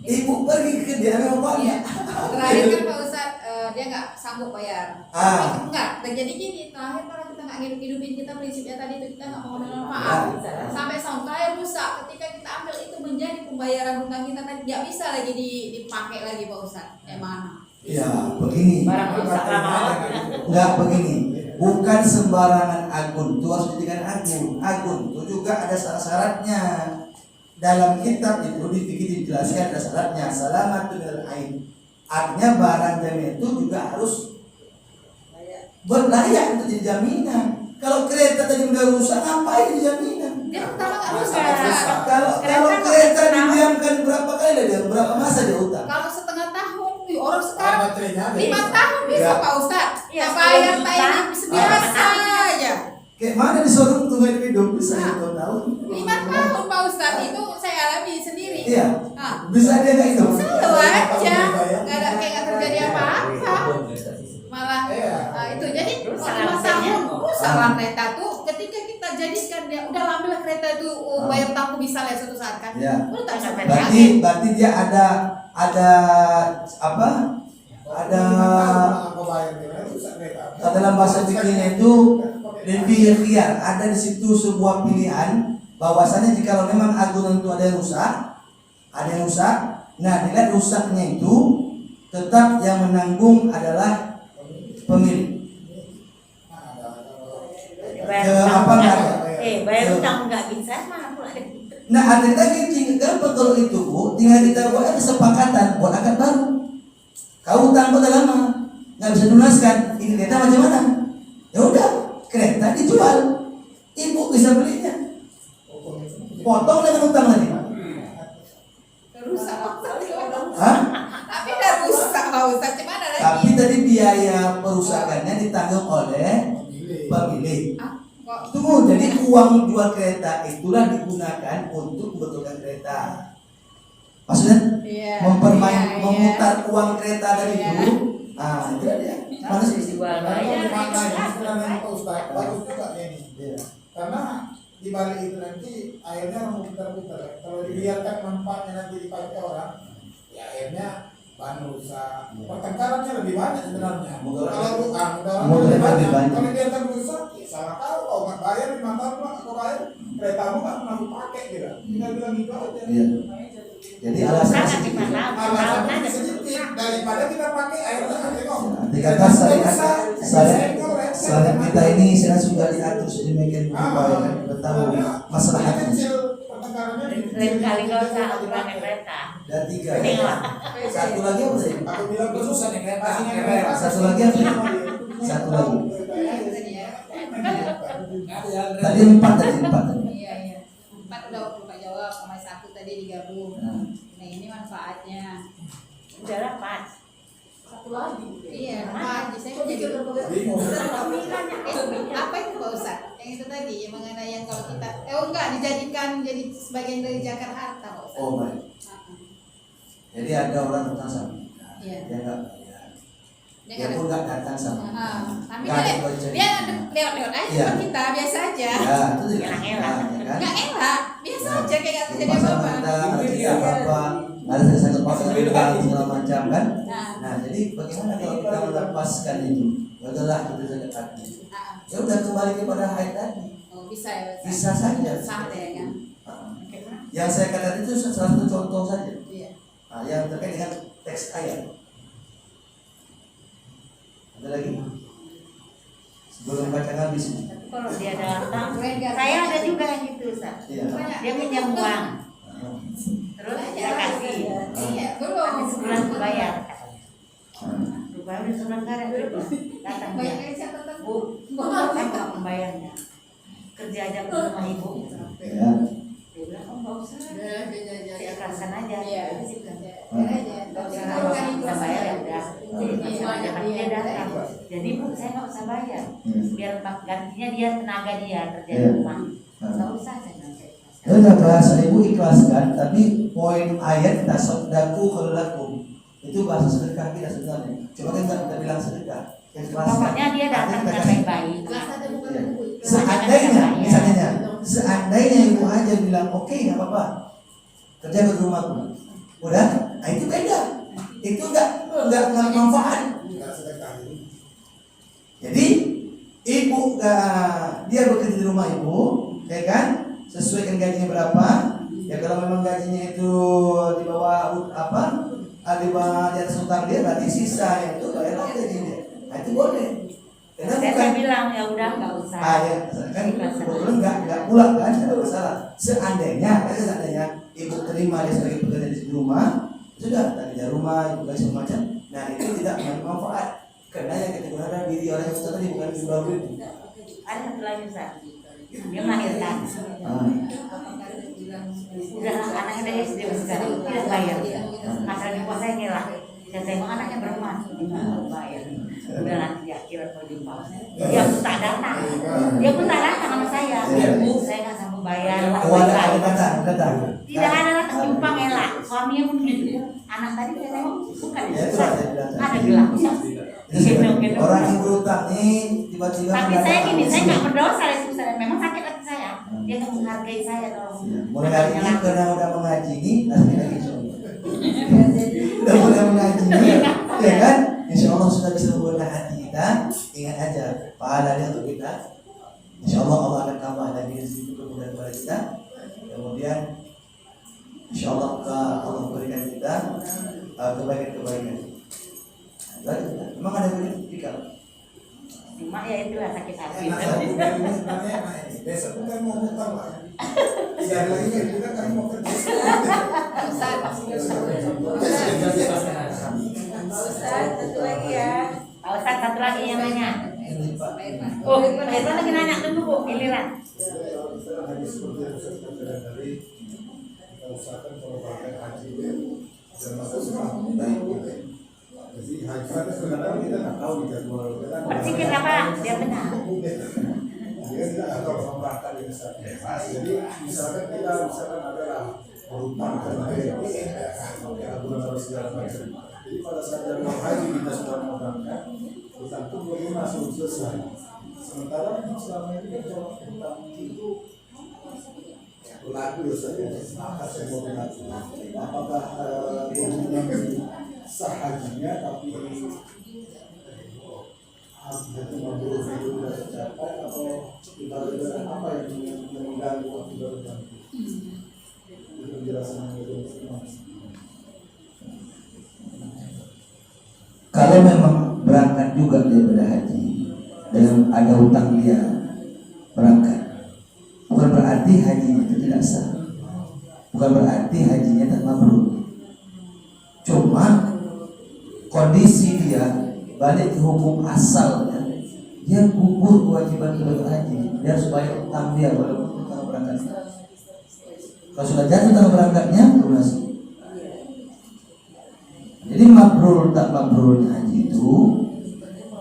Ibu pergi ke dia ambil manfaatnya. Terakhir kan Pak Ustadz dia nggak sanggup bayar. Enggak, terjadi gini. Terakhir karena kita nggak hidupin kita prinsipnya tadi itu kita nggak mau mengenal manfaat. Sampai sampai rusak. Ketika kita ambil itu menjadi pembayaran hutang kita tadi nggak bisa lagi dipakai lagi Pak Ustadz. Mana? Ya begini. Barang rusak lama. Enggak begini. Bukan sembarangan agun, itu harus dijadikan agun itu juga ada syarat-syaratnya. Dalam kitab itu dijelaskan ada syaratnya. Salamatun minal ain. Artinya barang jamin itu juga harus berlayak untuk dijaminan. Kalau kereta tadi udah rusak, ngapain dijaminan? Dia pertama nggak rusak. Enggak. Ustaz. Kalau Kereta kereta setahun. didiamkan berapa kali dia, berapa masa dia utang? Kalau setengah tahun, wih, orang sekarang baterainya 5 tahun bisa Ya. Pak Ustaz. Ya, Tak bayar 10 tayang juta. biasa aja. Kayak mana di showroom tuh hidup bisa 5 tahun? 5 tahun Pak Ustaz, itu saya alami sendiri. Iya. Ah, Bisa dia nggak hidup? selalu aja, nggak ada kayak nggak terjadi apa-apa. Malah Iya. itu jadi Rusak kalau 5 alatnya. tahun rusaklah kereta tuh. Ketika kita jadikan dia udah ambil kereta itu bayar tamu misalnya suatu saat kan, Ya. udah tak bisa Berarti dia ada apa? Ada dalam bahasa fikihnya itu lebih liar. Ada di situ sebuah pilihan bahwasanya jika memang agunan itu ada yang rusak, nah dilihat rusaknya itu tetap yang menanggung adalah pemilik. Bayar Apa utang nggak nggak? ada? Bayar utang nggak bisa mana pula. Nah ada lagi kenapa kalau itu Bu, tinggal kita buat kesepakatan buat akad baru. Kau utang udah lama, nggak bisa lunaskan. Ini kereta macam mana? Ya udah, kereta dijual, ibu bisa belinya. Potong dengan utang lagi. rusak Pak Ustaz. Hah? Tapi udah rusak Pak Ustaz, gimana lagi? Tapi tadi biaya perusakannya ditanggung oleh pemilik. Ah, kok Tunggu, jadi uang jual kereta itulah digunakan untuk membetulkan kereta. Maksudnya iya, iya. memutar uang kereta dari Iya. dulu. Ah, itu dia. Mana sih? Dijual bayar. Bagus juga ini. Iya. Karena di balik itu nanti airnya mau putar-putar. Kalau dibiarkan manfaatnya nanti dipakai orang, ya akhirnya bahan rusak. Pertengkarannya lebih banyak sebenarnya. Kalau lebih banyak. Kalau dibiarkan rusak, ya salah kau nggak bayar 5 tahun lah, kau bayar keretamu nggak pernah dipakai gitu. Tinggal bilang gitu aja. Iya. Jadi alasan Sangat di mana? Tahun Alasannya aja sedikit daripada kita pakai air dikata syariat kita ini sudah diatur sedemikian rupa yang kita tahu masalahnya. Lain kali nggak usah pakai kereta. Dan 3 Tengok. Satu lagi apa sih? Aku bilang susah nih kereta. Satu lagi apa? Satu lagi. Tadi 4 tadi. Iya, iya. 4 udah Pak jawab, sama 1 tadi digabung. Nah, ini manfaatnya. Udah lah Pak. Satu lagi. Iya, manfaat. Saya mau jadi apa itu Pak Ustaz? Yang itu tadi yang mengenai yang kalau kita enggak dijadikan jadi sebagian dari zakat harta Pak Ustaz. Oh baik. Jadi ada orang datang sama kita, Iya. dia nggak bayar, Dia dia kan pun nggak datang sama kita. tapi Nggak ada dia kewajiban. lewat-lewat aja Iya. sama kita biasa aja. Ya itu juga. Enak-enak. Nah, ya kan? Enggak elak, biasa Nah, aja kayak nggak terjadi rumah sama apa-apa. kita, ada cerita apa, ada saya segala macam kan. Nah, Nah jadi bagaimana kalau kita melepaskan itu? Ya udahlah itu zakat hati. Ya udah kembali kepada haid tadi. oh bisa ya Ustaz? Bisa saja. Sah ya kan? Yang saya katakan itu salah satu contoh saja. Iya. Nah, yang terkait dengan teks ayat. Ada lagi? Sebelum bacaan habis ini. Tapi kalau dia datang, saya ada juga yang gitu Ustaz. Iya. Dia pinjam uang, terus dia kasih. Iya, belum. Nanti sebulan aku bayar. Bayar udah sebulan karet belum? Datang dia. Banyak yang siapa tahu? Bu, saya nggak membayarnya. Kerja aja ke rumah ibu. Ya. Dia bilang, oh nggak usah. Iya. Diikhlaskan aja. Iya. Jadi dia bilang, nggak usah Kalau kan kita bayar ya udah. Jadi Iya. ikhlaskan aja. Tapi dia datang. Jadi bu, saya nggak usah bayar. Biar gantinya dia tenaga dia kerja di Iya. rumah. Nggak usah saya bilang, saya ikhlaskan. Ya udah bahasa ibu ikhlaskan, tapi poin ayat tasaddaku khalakum itu bahasa sedekah kita sebenarnya. Cuma kan nggak bilang sedekah. Pokoknya dia datang dengan baik-baik. Kelas ada bukan Iya. buku. Seandainya, misalnya, seandainya ibu aja bilang oke nggak apa-apa, kerja ke rumahku, udah, nah itu beda, itu nggak manfaat. Jadi ibu dia bekerja di rumah ibu, ya kan, sesuaikan gajinya berapa. Ya kalau memang gajinya itu di bawah di bawah di atas utang dia, berarti sisa itu bayar lagi gajinya. Nah itu boleh. Karena Saya bilang ya udah nggak usah. ya, kan kebetulan nggak pulang kan, tidak masalah. Seandainya ibu terima dia sebagai pekerja di rumah, sudah tadi di rumah ibu kasih macam. Nah itu tidak bermanfaat karena yang kita gunakan diri orang yang tadi bukan jumlah duit. Ada satu lagi Ustaz. Dia melahirkan. Ah. Udah anaknya dari SD sekarang tidak bayar. Asal di puasa ini lah. Saya tengok anaknya berempat, bayar. Udah nanti ya kira mau jumpa. Dia pun tak datang. Dia pun tak datang sama saya. Bu, saya nggak sanggup bayar. Oh, ada datang. Tidak ada datang jumpa ngelak. Suaminya pun gitu. Anak tadi saya tengok bukan Ya, itu susah. ada. Ada gelapnya. Orang yang berutang nih tiba-tiba Tapi mendadak saya gini, saya emosi. nggak berdosa itu saya. Memang sakit hati saya. Dia nggak menghargai saya tolong. Ya, mulai hari ini karena udah mengaji ini nanti lagi udah mulai mengaji ini, ya kan? Insya Allah sudah bisa membuka hati kita. Ingat aja pahalanya untuk kita. Insya Allah Allah akan tambah lagi rezeki kemudahan kepada kita. Kemudian insya Allah Allah berikan kita kebaikan-kebaikan. Memang ada kritikal. Cuma ya itulah sakit hati. Enak satu dari ini sebenarnya enak ini. Besok tuh kan mau hutang lah. 3 hari lagi kan kita kan mau kerja. Ustaz, satu lagi ya. Pak Ustaz satu lagi yang nanya. Ini Pak. Oh, Pak Ustaz lagi nanya tunggu Bu, giliran. Haji seperti yang saya katakan tadi, kita usahakan kalau pakai haji jangan masuk semua. Jadi haji kan sebenarnya kita nggak tahu di jadwal. Bersikir apa? Biar benar. Jadi kita nggak tahu sama berangkat di sana. Jadi misalkan kita adalah berhutang karena aturan harus segala macam. Jadi pada saat jadwal haji kita sudah mau berangkat, hutang itu belum lunas, belum selesai. Sementara selama ini kan kalau hutang itu berlaku saja, maka saya mau berlaku. Apakah yang sah hajinya tapi itu mabrur itu sudah tercapai atau ibadah apa yang mengganggu waktu ibadah itu penjelasan yang itu. Kalau memang berangkat juga daripada haji dengan ada hutang dia berangkat, bukan berarti hajinya itu tidak sah, bukan berarti hajinya tak mabrur. Cuma kondisi dia balik ke hukum asalnya, dia gugur kewajiban ibadah haji, dia harus bayar utang dia walaupun utang berangkat. Kalau sudah jatuh utang berangkatnya lunasi. Jadi mabrur tak mabrurnya haji itu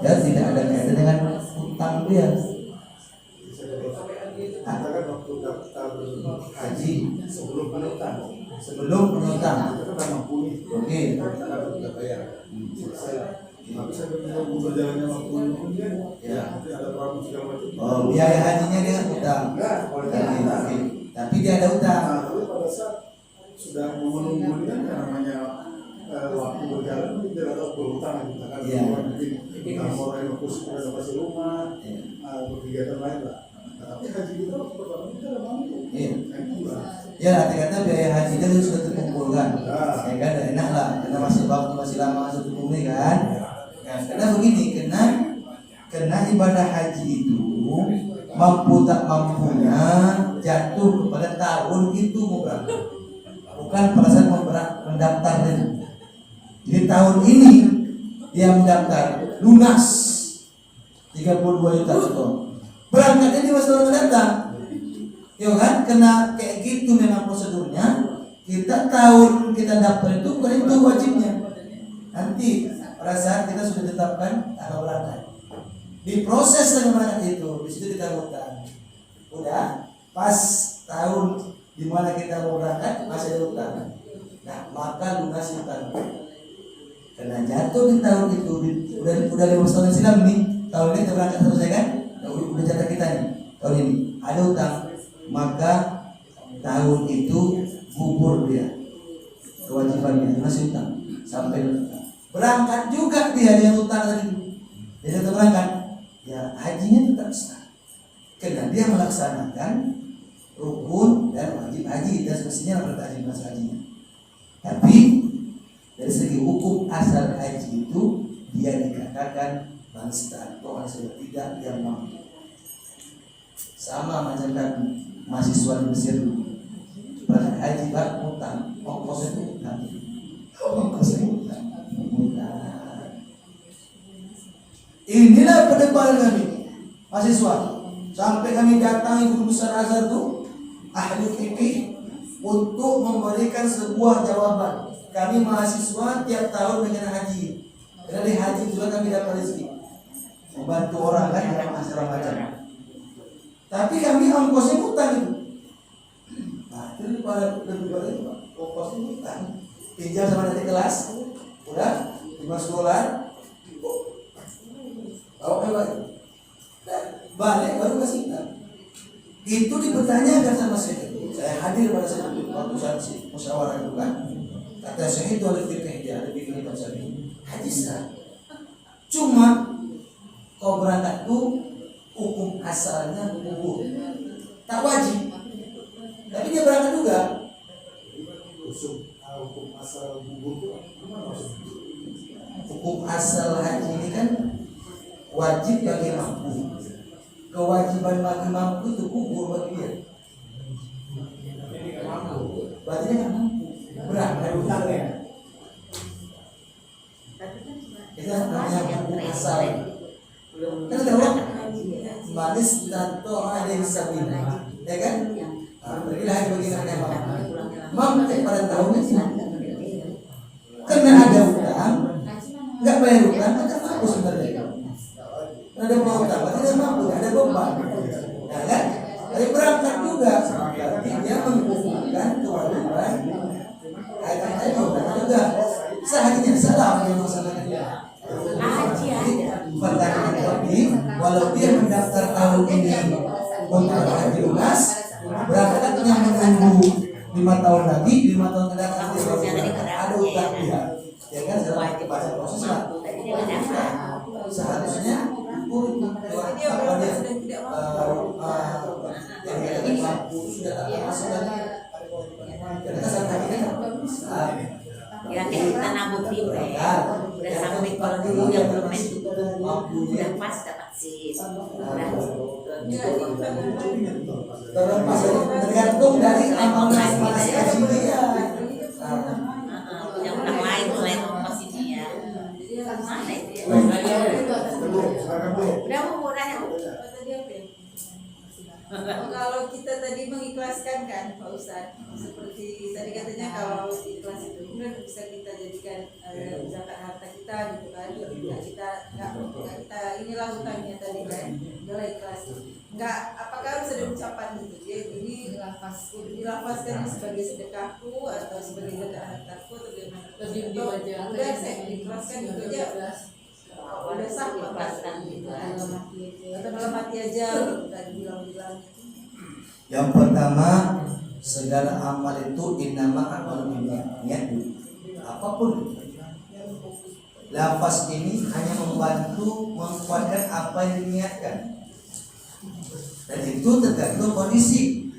ya tidak ada kaitan dengan utang dia. Katakan waktu daftar haji sebelum penutang Itu kan mampu nih. Oke. Kita sudah bayar. Selesai. Tapi saya menunggu berjalannya waktu kemudian Ya. ada problem segala macam. Oh, biaya hajinya dia utang. Enggak, kalau dia utang. Tapi dia ada utang. Nah, tapi pada saat sudah menunggu ini kan namanya waktu berjalan mungkin dia tahu berhutang kita kan Iya. mungkin mau renovasi rumah, Iya. berkegiatan lain lah. Nah, tapi haji kita waktu pertama kita ada mampu. Iya. Nah, itu lah. Ya nanti kata biaya haji dia sudah terkumpulkan. Ya kan, enak lah. Karena masih waktu masih lama masih terkumpul kan. Nah, karena begini, karena ibadah haji itu mampu tak mampunya jatuh kepada tahun itu mau berangkat, bukan pada saat mau mendaftar tadi. Jadi tahun ini dia mendaftar lunas 32 juta betul. Berangkatnya di masa tahun mendatang. Ya kan, kena kayak gitu memang prosedurnya. Kita tahun kita daftar itu bukan itu wajibnya. Nanti pada saat kita sudah tetapkan tanggal berangkat, di proses tanggal berangkat itu, di situ kita hutang. Udah pas tahun di mana kita mau berangkat masih ada hutang. Nah, maka lunasi hutang. Karena jatuh di tahun itu, udah 15 tahun silam nih, tahun ini kita berangkat selesai kan? Udah jatah kita nih, tahun ini ada hutang, maka tahun itu gugur dia kewajibannya lunasi hutang sampai berangkat juga dia hutang tadi. Dia tetap berangkat, ya hajinya tetap sah. Karena dia melaksanakan rukun dan wajib haji dan semestinya berhaji masa hajinya. Tapi dari segi hukum asal haji itu dia dikatakan bangsa orang sudah tidak yang mampu. Sama macam kan mahasiswa di Mesir dulu. Berangkat haji bak utang, ongkos itu utang. Inilah perdebatan kami mahasiswa. Sampai kami datangi guru besar Azhar tuh, ahli fikih, untuk memberikan sebuah jawaban. Kami mahasiswa tiap tahun dengan haji. Dari haji juga kami dapat rezeki, membantu orang kan dalam acara macam. Tapi kami ongkosnya hutang itu. Nah itu lebih baik ongkosnya hutang. Pinjam sama dari kelas, udah $15. Balik baru kasih hutang. Itu dipertanyakan sama saya. Saya hadir pada saat itu waktu saksi musyawarah itu kan. Kata saya itu ada fikih dia, ada fikih macam ini. Hadis lah. Cuma kau berangkat tuh hukum asalnya kubur, tak wajib. Tapi dia berangkat juga. Hukum asal kubur itu gimana maksudnya? Hukum asal haji ini kan wajib bagi mampu. Kewajiban bagi mampu itu kubur bagi dia. Berarti dia nggak mampu. Berangkat hutang ya. Itu namanya hukum asal. Kan tahu manis dan toa ada sabil, ya kan? Berilah bagi mereka mampu pada tahun ini. Karena ada hutang, nggak bayar hutang, maka mampu sebenarnya. Ada hutang, tidak mampu, ada beban, ya kan? Tapi berangkat juga, berarti dia mengumpulkan kewajiban. Ayat-ayat juga seharinya salah yang masalahnya dia. Pertanyaan tadi, walau dia mendaftar tahun ini untuk haji lunas, berangkatnya menunggu 5 tahun lagi, 5 tahun ke depan ada utang dia, ya kan? Dalam kebaca proses lah. Seharusnya apa dia yang mampu sudah tak masuk lagi. Karena saat ini Ya kita nabung tim udah sampai kalau dulu yang belum itu udah pas dapat sis, tergantung dari amal masing-masing dia. yang orang lain mulai pasti dia mana itu ya? Udah mau nanya Kalau kita tadi mengikhlaskan kan Pak Ustadz, seperti tadi katanya kalau ikhlas itu kemudian bisa kita jadikan zakat harta kita gitu kan, nggak kita inilah hutangnya tadi kan, adalah ikhlas. Nggak, apakah harus ada ucapan gitu ya, ini dilafazkan sebagai sedekahku atau sebagai zakat hartaku atau bagaimana? Udah saya ikhlaskan itu aja. Udah sah ikhlaskan gitu atau dalam hati aja tadi bilang-bilang. Yang pertama, segala amal itu innama a'malu binniyat. Apapun lafaz ini hanya membantu menguatkan apa yang diniatkan, dan itu tergantung kondisi.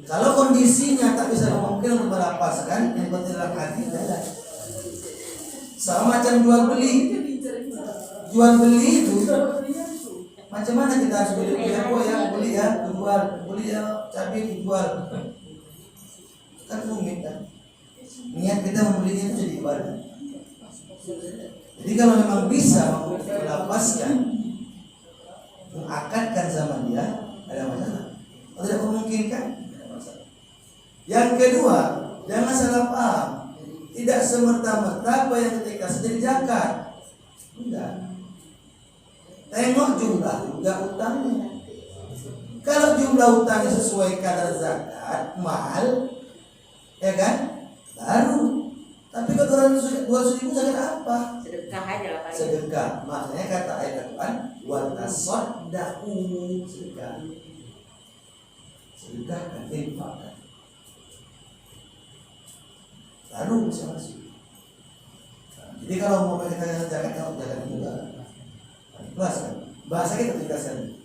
Kalau kondisinya tak bisa memungkinkan untuk melafazkan, yang penting dalam hati adalah sama macam jual beli itu macam mana kita harus beli cabai dijual kan rumit kan, niat kita membelinya itu jadi ibadah. Jadi kalau memang bisa melepaskan, mengakadkan sama dia, ada masalah. Kalau tidak memungkinkan, ada masalah. Yang kedua, jangan salah paham. Tidak semerta-merta apa yang ketika jadi zakat. Enggak. Tengok jumlah juga utangnya. Kalau jumlah utangnya sesuai kadar zakat, mahal, ya kan? Baru. Tapi kalau 200.000 zakat apa? sedekah aja lah Pak. Sedekah. Maknanya kata ayat Al-Quran, wa tasaddaqu, sedekah. Sedekah kan infak. Baru bisa masuk. Jadi kalau mau kita zakat juga ikhlas kan. Bahasa kita ikhlaskan.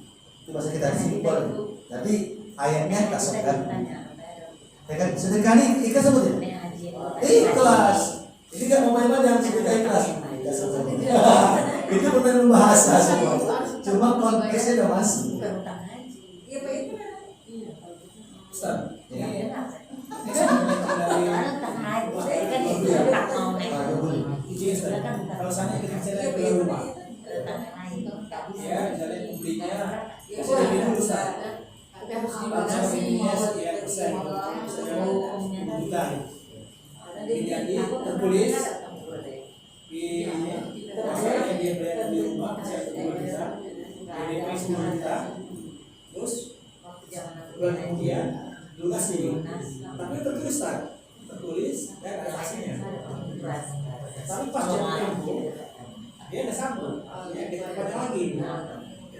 Itu bahasa kita simpel. Tapi ayatnya tak sedekah. Sedekah ini ikhlas apa tidak? Ikhlas. Ini kan mau main yang sedekah ikhlas. Itu pertanyaan bahasa semua. Cuma konteksnya udah masuk. Iya Pak itu. Ustaz. Kalau saya kita bisa lihat ke rumah, ya, misalnya belinya sudah saya 10 juta, DP 10 juta, terus bulan kemudian lunas ini. Tapi tertulis tak? Tertulis dan ada hasilnya. Tapi pas jatuh tempo, dia ada sambung, ya kita panjang lagi.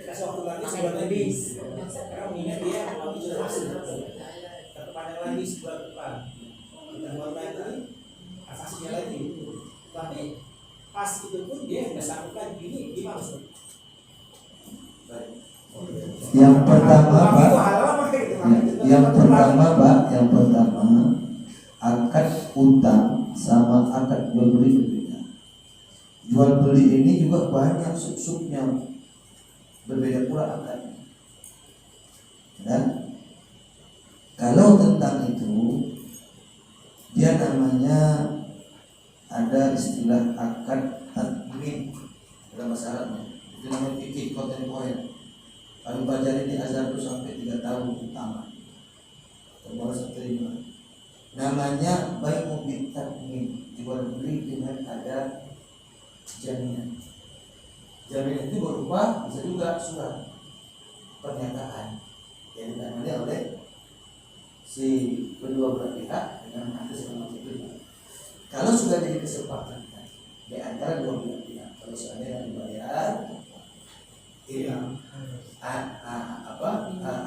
Kasih waktu lagi sebulan lebih. Karena mengingat dia waktu sudah hasil. Kita panjang lagi sebulan depan. Kita buat lagi asasinya lagi. Tapi pas itu pun dia sudah sanggup lagi. Ini gimana Ustaz? Yang pertama Pak, yang pertama akad utang sama akad jual beli berbeda. Jual beli ini juga banyak sub-subnya, berbeda pula akadnya. Dan kalau tentang itu dia namanya ada istilah akad tadmin dalam bahasa Arabnya. Itu namanya fikih kontemporer. Kami pelajari di Azhar itu sampai 3 tahun utama. Terbaru terima. Namanya bai'u bil tadmin, jual beli dengan ada jaminan. Jaminan itu berupa bisa juga surat pernyataan yang ditangani oleh si kedua belah pihak dengan atas nama itu. Kalau sudah jadi kesepakatan di antara dua belah pihak, kalau seandainya dibayar,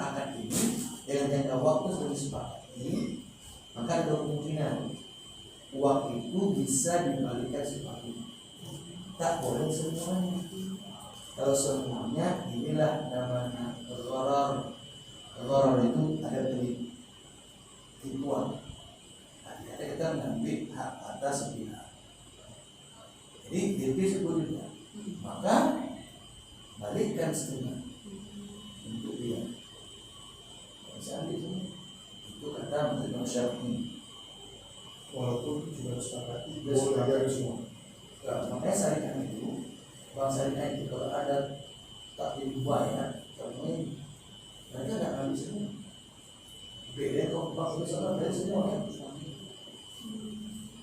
akad ini dengan jangka waktu sudah disepakati, maka ada kemungkinan uang itu bisa dikembalikan separuhnya. Tak boleh semuanya. Kalau semuanya, inilah namanya gharar. Gharar itu ada penipuan. Artinya kita mengambil hak atas pihak. Jadi DP 10 juta, maka balikkan setengah untuk dia. Misalnya itu kata Menteri Syafi'i. Walaupun sudah disepakati, Sudah bayar semua. Nah, makanya syarikat itu, bank syarikat itu kalau ada tak dibayar, contohnya mereka nggak ngambil semua. Beda kok bank besar dari semua kan,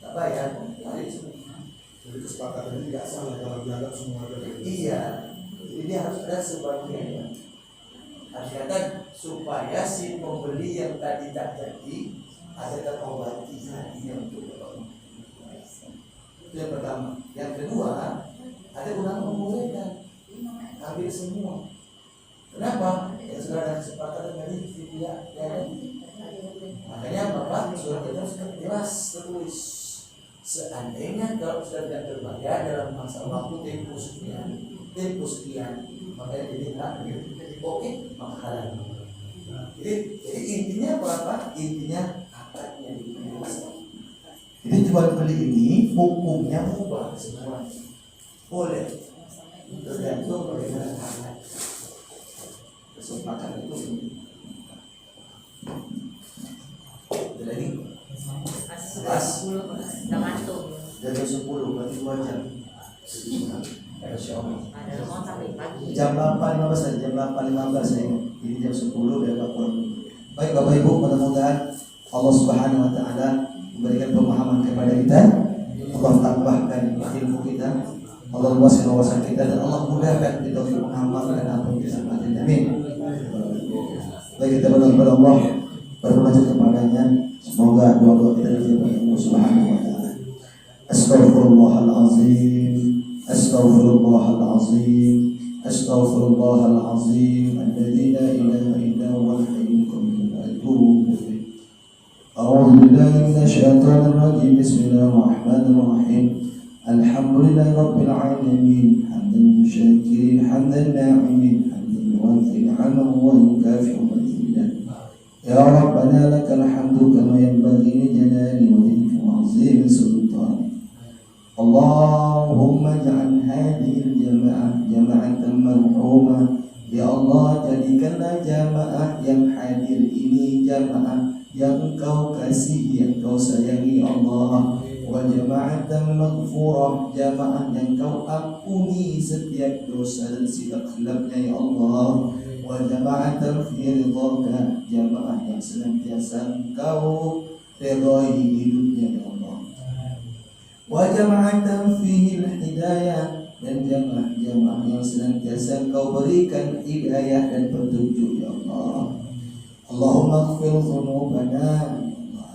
tak bayar, tarik semua. Jadi kesepakatan ini tidak salah kalau dianggap semua ada. Iya, jadi dia harus ada sebagiannya. Artinya supaya si pembeli yang tadi tak jadi ada terobati hatinya untuk bertolong. Itu yang pertama. Yang kedua, ada undang membolehkan ambil semua. Kenapa? Ya sudah ada kesepakatan dari pihak yang makanya Bapak surat itu harus jelas tertulis. Seandainya kalau sudah tidak terbayar dalam masa waktu tempo sekian, makanya jadi hak oke, maka halal. Jadi intinya apa? Intinya akadnya diperluas. Jadi jual beli ini hukumnya mubah semua, boleh, tergantung bagaimana akad. Kesepakatan itu. Jadi pas Udah masuk. jam 10 berarti 2 jam. Ada mau sampai pagi. Jam 8.15 saja, jam 8.15 saya ingat. Jadi jam 10 dia kurang. Baik Bapak Ibu, mudah-mudahan Allah Subhanahu wa taala memberikan pemahaman kepada kita. Allah tambahkan ilmu kita, Allah luaskan wawasan kita, dan Allah mudahkan kita untuk mengamalkan apa yang kita pelajari. Amin. Baik, kita berdoa kepada Allah, bermunajat kepadanya. Semoga doa-doa kita dijawab oleh Allah Subhanahu wa taala. Astaghfirullahalazim. Astaghfirullahalazim. Astaghfirullahalazim. Alladzi la ilaha illa huwal hayyul qayyum. Atubu ilaih. A'udzu billahi minasyaitonir rajim. Bismillahirrahmanirrahim. Alhamdulillahi rabbil alamin. Hamdan syakirin, hamdan na'imin, hamdan yuwafi ni'amahu wa yukafi'u mazidah. Ya Rabbana lakal hamdu kama yanbaghi li jalali wajhika wa 'azimi sultanik. Allahumma ja'al hadhihi al-jama'ah jama'atan marhumah. Ya Allah, jadikanlah jamaah yang hadir ini jamaah yang Kau kasih, yang Kau sayangi Allah. Wa jama'atan maghfurah, jamaah yang Kau ampuni setiap dosa dan silap khilafnya ya Allah. Wa jama'atan fi ridhaka, jamaah yang senantiasa Kau redai hidupnya ya Allah. Wa jama'atan fihi al-hidayah, dan jamaah-jamaah yang senantiasa Engkau berikan hidayah dan petunjuk ya Allah. Allahumma ighfir dhunubana,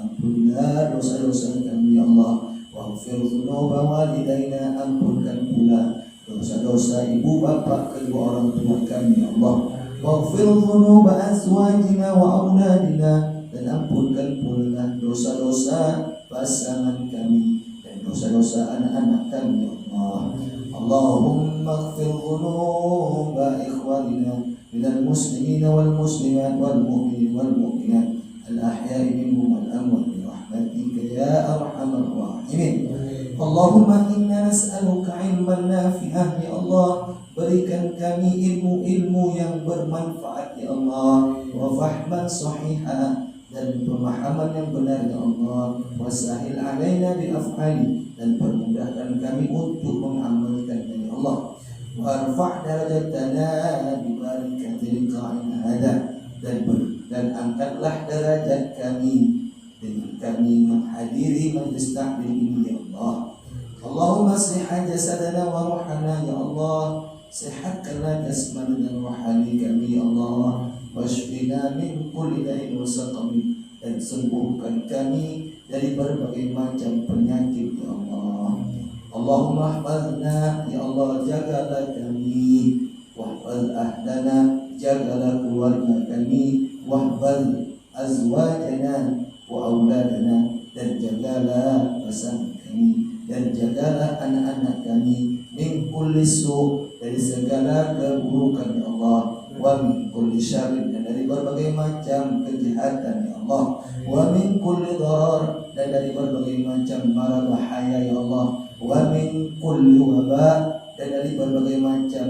ampunilah dosa-dosa kami ya Allah. Waghfir dzunuba walidaina, ampunkan pula dosa-dosa ibu bapa kedua orang tua kami ya Allah. Waghfir dzunuba azwajina wa auladina, dan ampunkan pula dosa-dosa pasangan kami dan dosa-dosa anak-anak kami ya Allah. Allahumma ighfir dzunuba ikhwanina minal muslimina wal muslimat wal mu'minin wal mu'minat al-ahya'i minhum wal amwat bi rahmatika ya arhamar rahimin. Allahumma inna nas'aluka ilman nafi'ah ya Allah, berikan kami ilmu-ilmu yang bermanfaat ya Allah, wa fahman sahihah, dan pemahaman yang benar ya Allah, wasahil alaina bi af'ali, dan permudahkan kami untuk mengamalkannya ya Allah, warfa' darajatana bi barakatil qa'in hada, dan angkatlah derajat kami dengan kami menghadiri majlis taklim ini ya Allah. Allahumma sihha jasadana wa ruhana ya Allah, sehatkanlah jasmani dan rohani kami ya Allah, washfina min kulli da'in wa saqamin, dan sembuhkan kami dari berbagai macam penyakit ya Allah. Allahumma hafazna ya Allah, jagalah kami, wahfaz ahlana, jagalah keluarga kami, wahfaz azwajana wa auladana, dan jagalah pasangan kami, dan jagalah anak-anak kami, min kulli su', dari segala keburukan ya Allah, wa min kulli syarrin, dan dari berbagai macam kejahatan ya Allah, wa min kulli darar, dan dari berbagai macam mara bahaya ya Allah, wa min kulli waba, dan dari berbagai macam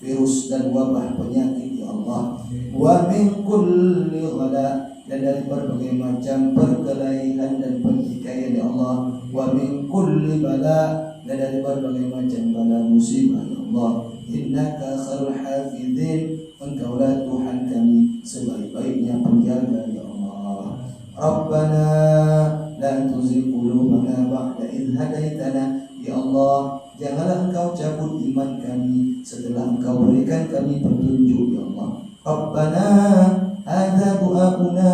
virus dan wabah penyakit ya Allah, wa min kulli ghala, dan dari berbagai macam perkelahian dan pertikaian ya Allah, wa min kulli bala, dan dari berbagai macam bala musibah ya Allah. Innaka khairul hafizin, Engkaulah Tuhan kami sebaik-baiknya penjaga ya Allah. Rabbana la tuzigh qulubana ba'da idh hadaitana, ya Allah, janganlah Engkau cabut iman kami setelah Engkau berikan kami petunjuk ya Allah. Rabbana hadza du'auna,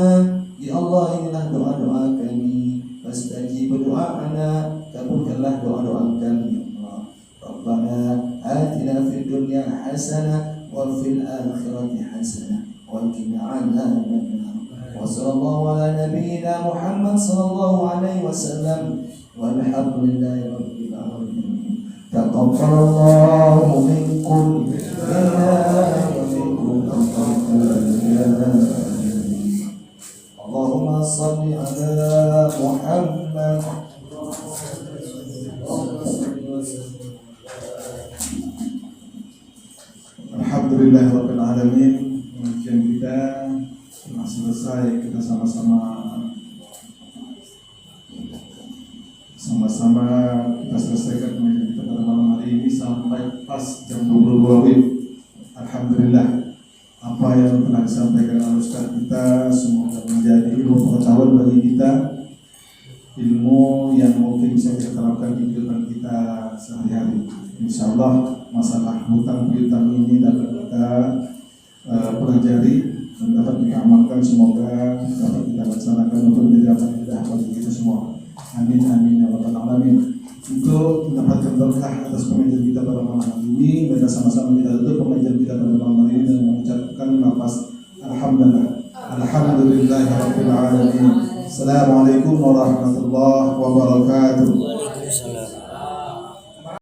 ya Allah, inilah doa-doa kami, fastajib du'ana, kabulkanlah doa-doa kami ya Allah. Rabbana atina fid dunya hasanah wa fil akhirati hasanah wa qina adzabannar. Wa sallallahu ala nabiyyina Muhammad sallallahu alaihi wasallam, walhamdulillahi rabbil alamin. Taqabbalallahu minkum wa minkum Allahumma salli ala Muhammad. Alhamdulillahirabbil alamin. Pengajian kita telah selesai. Kita sama-sama kita selesaikan pengajian kita pada malam hari ini sampai pas jam 22 WIB. Alhamdulillah, apa yang telah disampaikan oleh Ustaz kita semoga menjadi ilmu pengetahuan bagi kita, ilmu yang mungkin bisa kita terapkan di kehidupan kita sehari-hari. Insyaallah masalah hutang piutang ini dapat kita pelajari dan dapat kita amalkan, semoga dapat kita laksanakan untuk menjadi mudah bagi kita semua. Amin amin ya rabbal alamin. Untuk mendapatkan berkah atas pengajian kita pada malam hari ini, kita sama-sama kita tutup pengajian kita pada malam hari ini dengan mengucapkan nafas alhamdulillahirabbil alamin. Assalamualaikum warahmatullahi wabarakatuh.